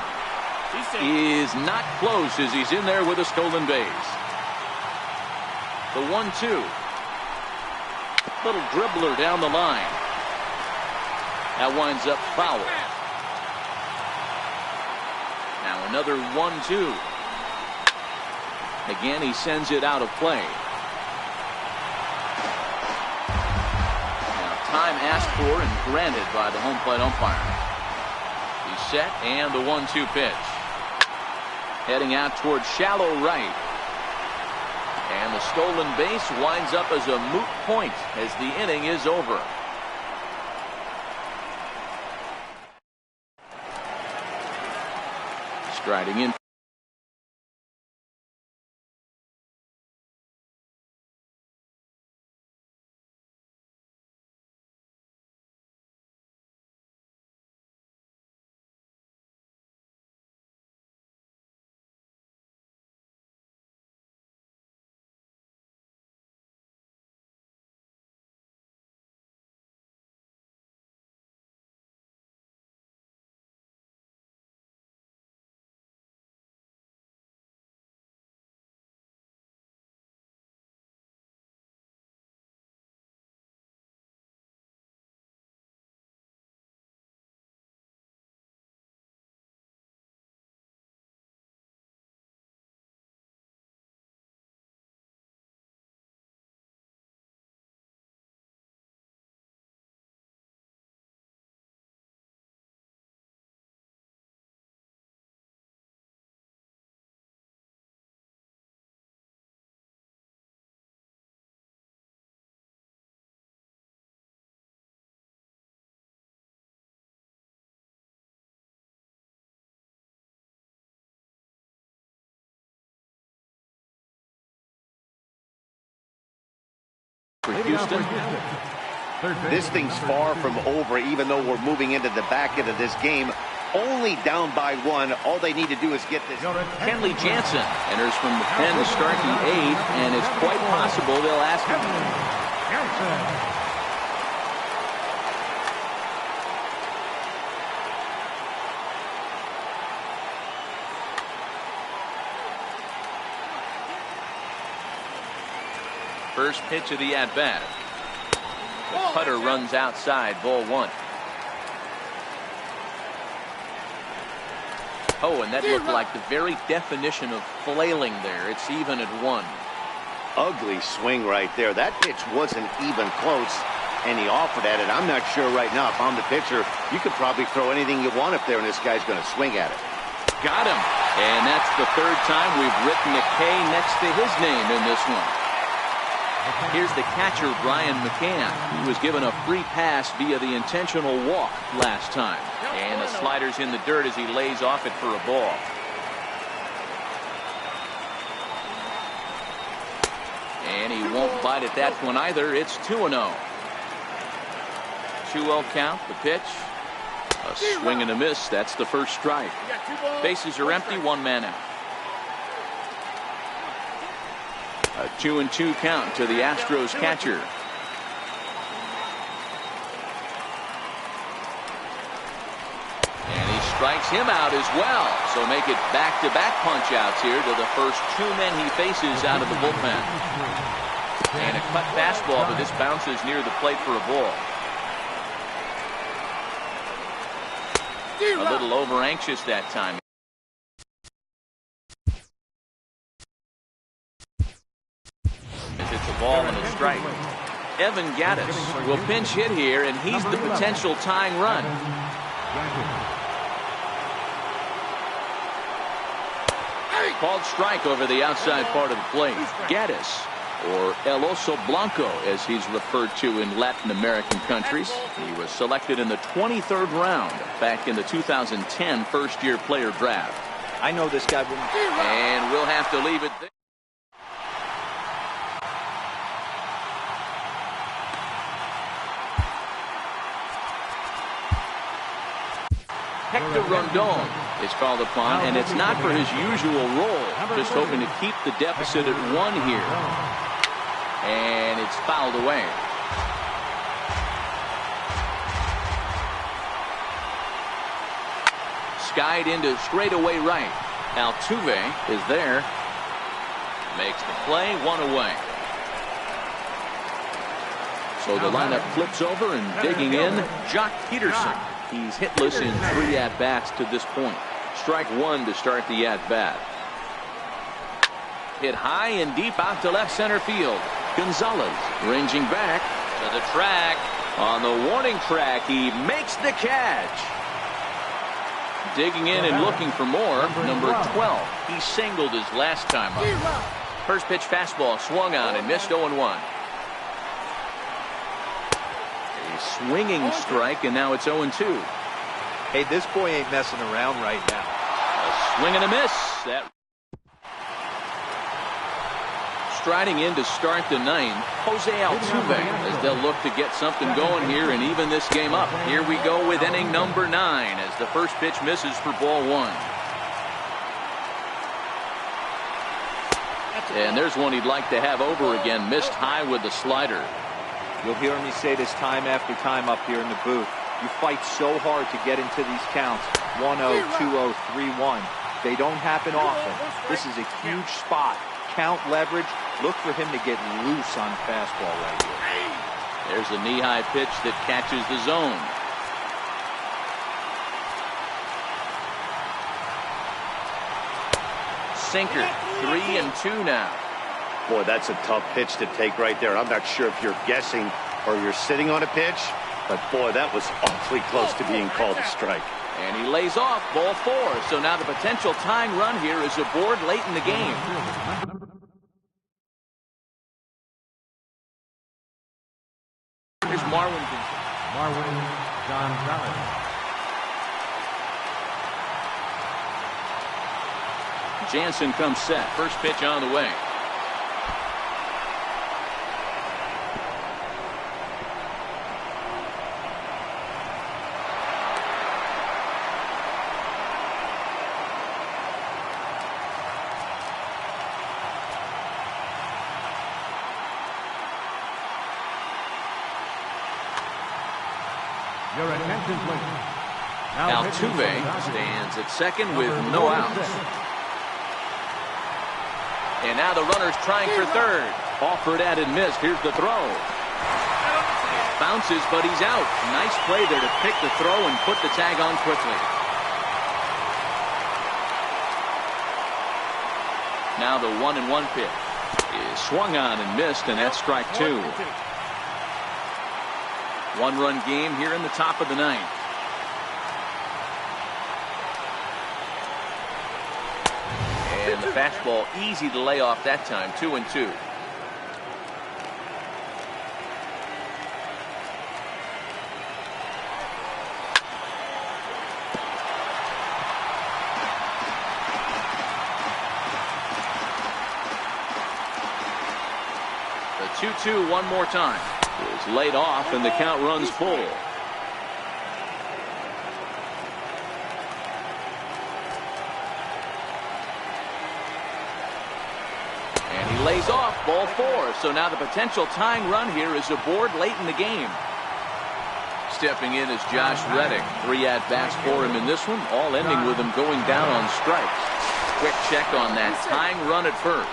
is not close as he's in there with a stolen base. The 1-2. Little dribbler down the line. That winds up foul. Now another 1-2. Again, he sends it out of play. time asked for and granted by the home plate umpire. He's set, and the 1-2 pitch. Heading out towards shallow right. And the stolen base winds up as a moot point as the inning is over. Striding in. For Houston. This thing's far from over, even though we're moving into the back end of this game. Only down by 1. All they need to do is get this. Kenley Jansen enters from the pen to start the 8th, and it's quite possible they'll ask him. First pitch of the at-bat. The putter runs outside, ball 1. Oh, and that looked like the very definition of flailing there. It's even at 1. Ugly swing right there. That pitch wasn't even close, and he offered at it. I'm not sure right now if I'm the pitcher. You could probably throw anything you want up there, and this guy's going to swing at it. Got him. And that's the 3rd time we've written a K next to his name in this one. Here's the catcher, Brian McCann. He was given a free pass via the intentional walk last time. And the slider's in the dirt as he lays off it for a ball. And he won't bite at that one either. It's 2-0. 2-0 count, the pitch. A swing and a miss. That's the first strike. Bases are empty, 1 man out. A 2-2 count to the Astros catcher. And he strikes him out as well. So make it back-to-back punch-outs here to the first 2 men he faces out of the bullpen. And a cut fastball, but this bounces near the plate for a ball. A little over-anxious that time. It's a ball and a strike. Evan Gattis will pinch hit here, and he's the potential tying run. Called strike over the outside part of the plate. Gattis, or El Oso Blanco, as he's referred to in Latin American countries. He was selected in the 23rd round back in the 2010 first-year player draft. I know this guy will. And we'll have to leave it there. Hector Rondon is called upon, and it's not for his usual role. Just hoping to keep the deficit at 1 here. And it's fouled away. Skied into straightaway right. Altuve is there. Makes the play, 1 away. So the lineup flips over, and digging in, Jock Peterson. He's hitless in 3 at-bats to this point. Strike 1 to start the at-bat. Hit high and deep out to left center field. Gonzalez ranging back to the track. On the warning track, he makes the catch. Digging in and looking for more, number 12. He singled his last time up. First pitch fastball swung on and missed 0-1. A swinging strike, and now it's 0-2. Hey, this boy ain't messing around right now. A swing and a miss. That striding in to start the ninth, Jose Altuve, as they'll look to get something going here and even this game up. Here we go with inning number 9 as the first pitch misses for ball 1. And there's one he'd like to have over again. Missed high with the slider. You'll hear me say this time after time up here in the booth. You fight so hard to get into these counts. 1-0, 2-0, 3-1. They don't happen often. This is a huge spot. Count leverage. Look for him to get loose on fastball right here. There's a knee-high pitch that catches the zone. Sinker, 3-2 now. Boy, that's a tough pitch to take right there. I'm not sure if you're guessing or you're sitting on a pitch, but boy, that was awfully close to being called a strike. And he lays off ball 4. So now the potential tying run here is aboard late in the game. Here's Marwin Gonzalez. Jansen comes set. First pitch on the way. Your attention, please. Altuve stands at second with no outs. And now the runner's trying for third. Offered at and missed. Here's the throw. Bounces, but he's out. Nice play there to pick the throw and put the tag on quickly. Now the 1-1 pitch is swung on and missed, and that's strike 2. One-run game here in the top of the 9th. And the fastball easy to lay off that time. 2-2. The 2-2 one more time. Is laid off and the count runs full. And he lays off ball 4. So now the potential tying run here is aboard late in the game. Stepping in is Josh Reddick. 3 at-bats for him in this one, all ending with him going down on strikes. Quick check on that tying run at first.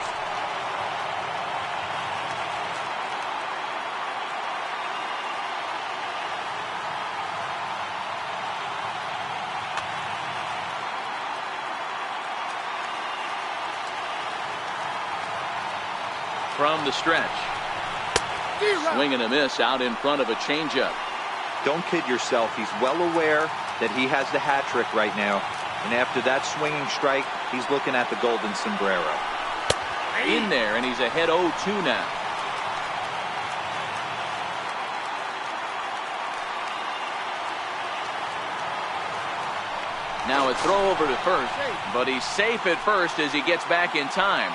From the stretch. Swing and a miss out in front of a changeup. Don't kid yourself. He's well aware that he has the hat trick right now. And after that swinging strike, he's looking at the golden sombrero. In there, and he's ahead 0-2 now. Now a throw over to first, but he's safe at first as he gets back in time.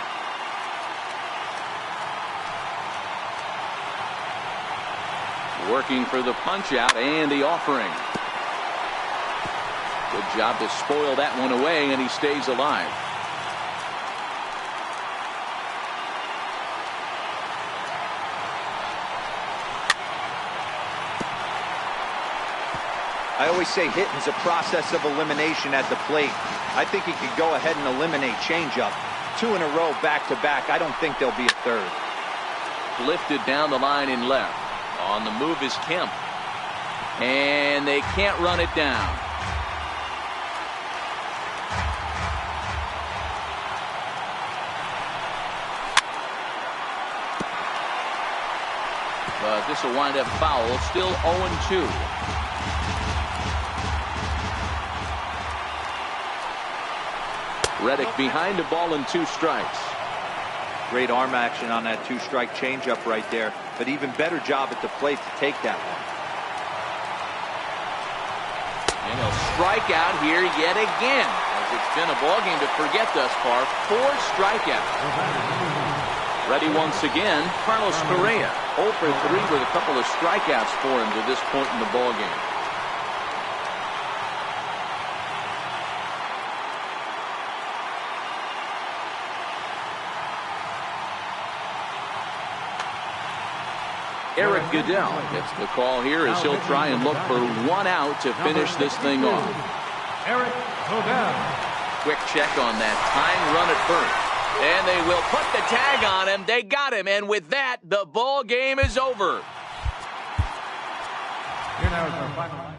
Working for the punch out and the offering. Good job to spoil that one away, and he stays alive. I always say hitting's a process of elimination at the plate. I think he could go ahead and eliminate changeup. 2 in a row back to back. I don't think there'll be a third. Lifted down the line in left. On the move is Kemp. And they can't run it down. but this will wind up foul. Still 0-2. Reddick behind the ball and 2 strikes. Great arm action on that 2-strike changeup right there, but even better job at the plate to take that one. And he'll strike out here yet again, as it's been a ball game to forget thus far. 4 strikeouts. Ready once again, Carlos Correa. 0 for 3 with a couple of strikeouts for him to this point in the ball game. Eric Goodell gets the call here as he'll try and look for 1 out to finish this thing off. Eric Goodell. Quick check on that tying run at first. And they will put the tag on him. They got him. And with that, the ball game is over. Here now is our final.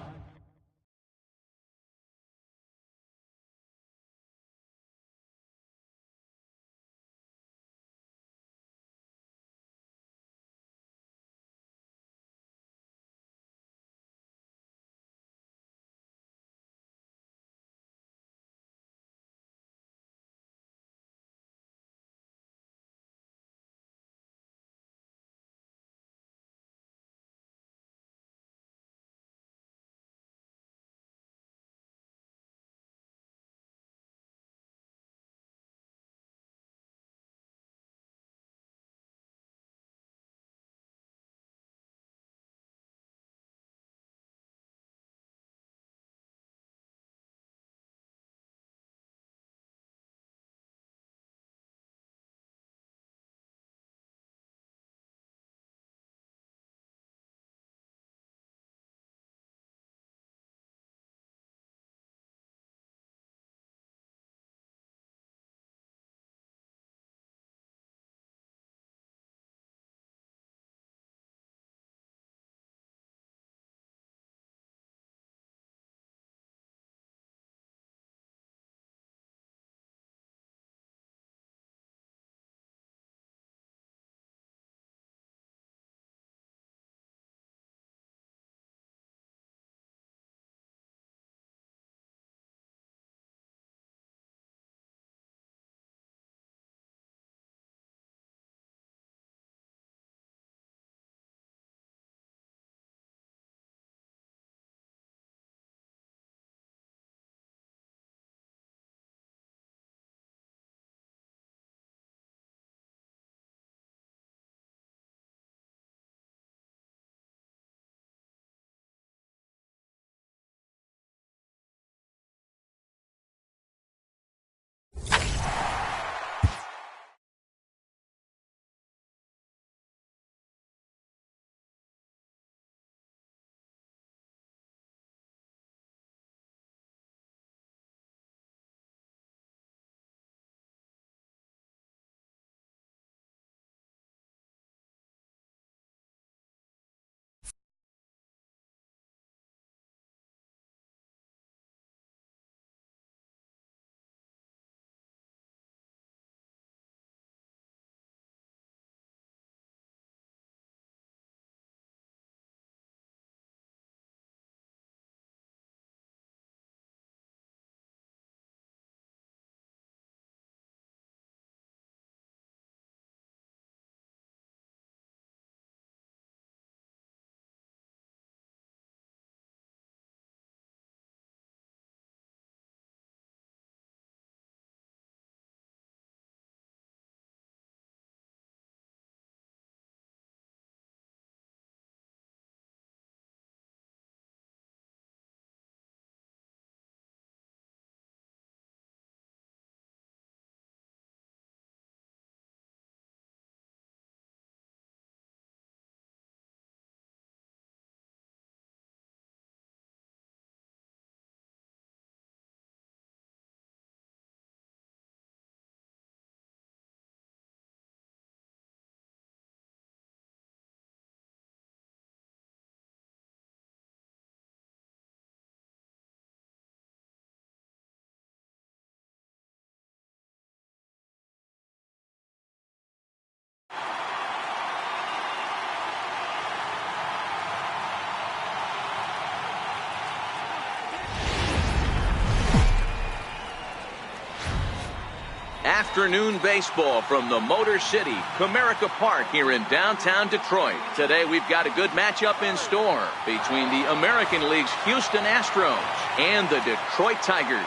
afternoon baseball from the Motor City, Comerica Park here in downtown Detroit. Today we've got a good matchup in store between the American League's Houston Astros and the Detroit Tigers.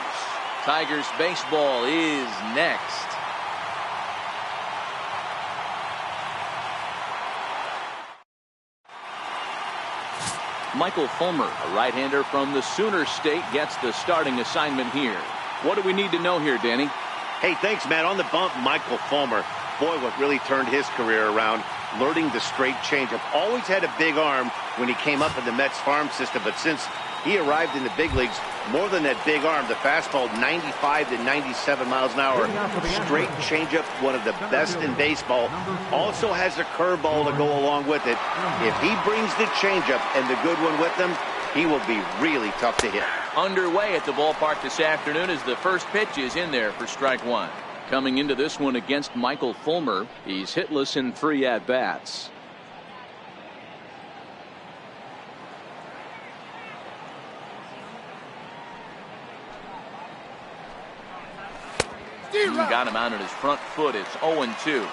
Tigers baseball is next. Michael Fulmer, a right-hander from the Sooner State, gets the starting assignment here. What do we need to know here, Danny? Hey, thanks, Matt. On the bump, Michael Fulmer. Boy, what really turned his career around, learning the straight changeup. Always had a big arm when he came up in the Mets farm system, but since he arrived in the big leagues, more than that big arm, the fastball 95 to 97 miles an hour. Straight changeup, one of the best in baseball. Also has a curveball to go along with it. If he brings the changeup and the good one with him, he will be really tough to hit. Underway at the ballpark this afternoon as the first pitch is in there for strike one. Coming into this one against Michael Fulmer, he's hitless in 3 at-bats. Got him out on his front foot. It's 0-2.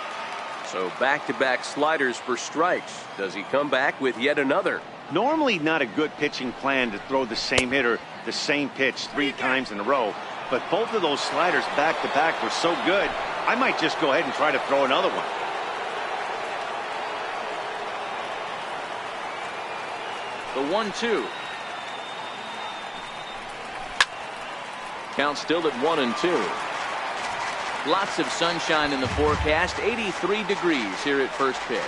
So back-to-back sliders for strikes. Does he come back with yet another? Normally not a good pitching plan to throw the same hitter the same pitch 3 times in a row, but both of those sliders back-to-back were so good, I might just go ahead and try to throw another one. The 1-2. Count still at 1-2. Lots of sunshine in the forecast. 83 degrees here at first pitch.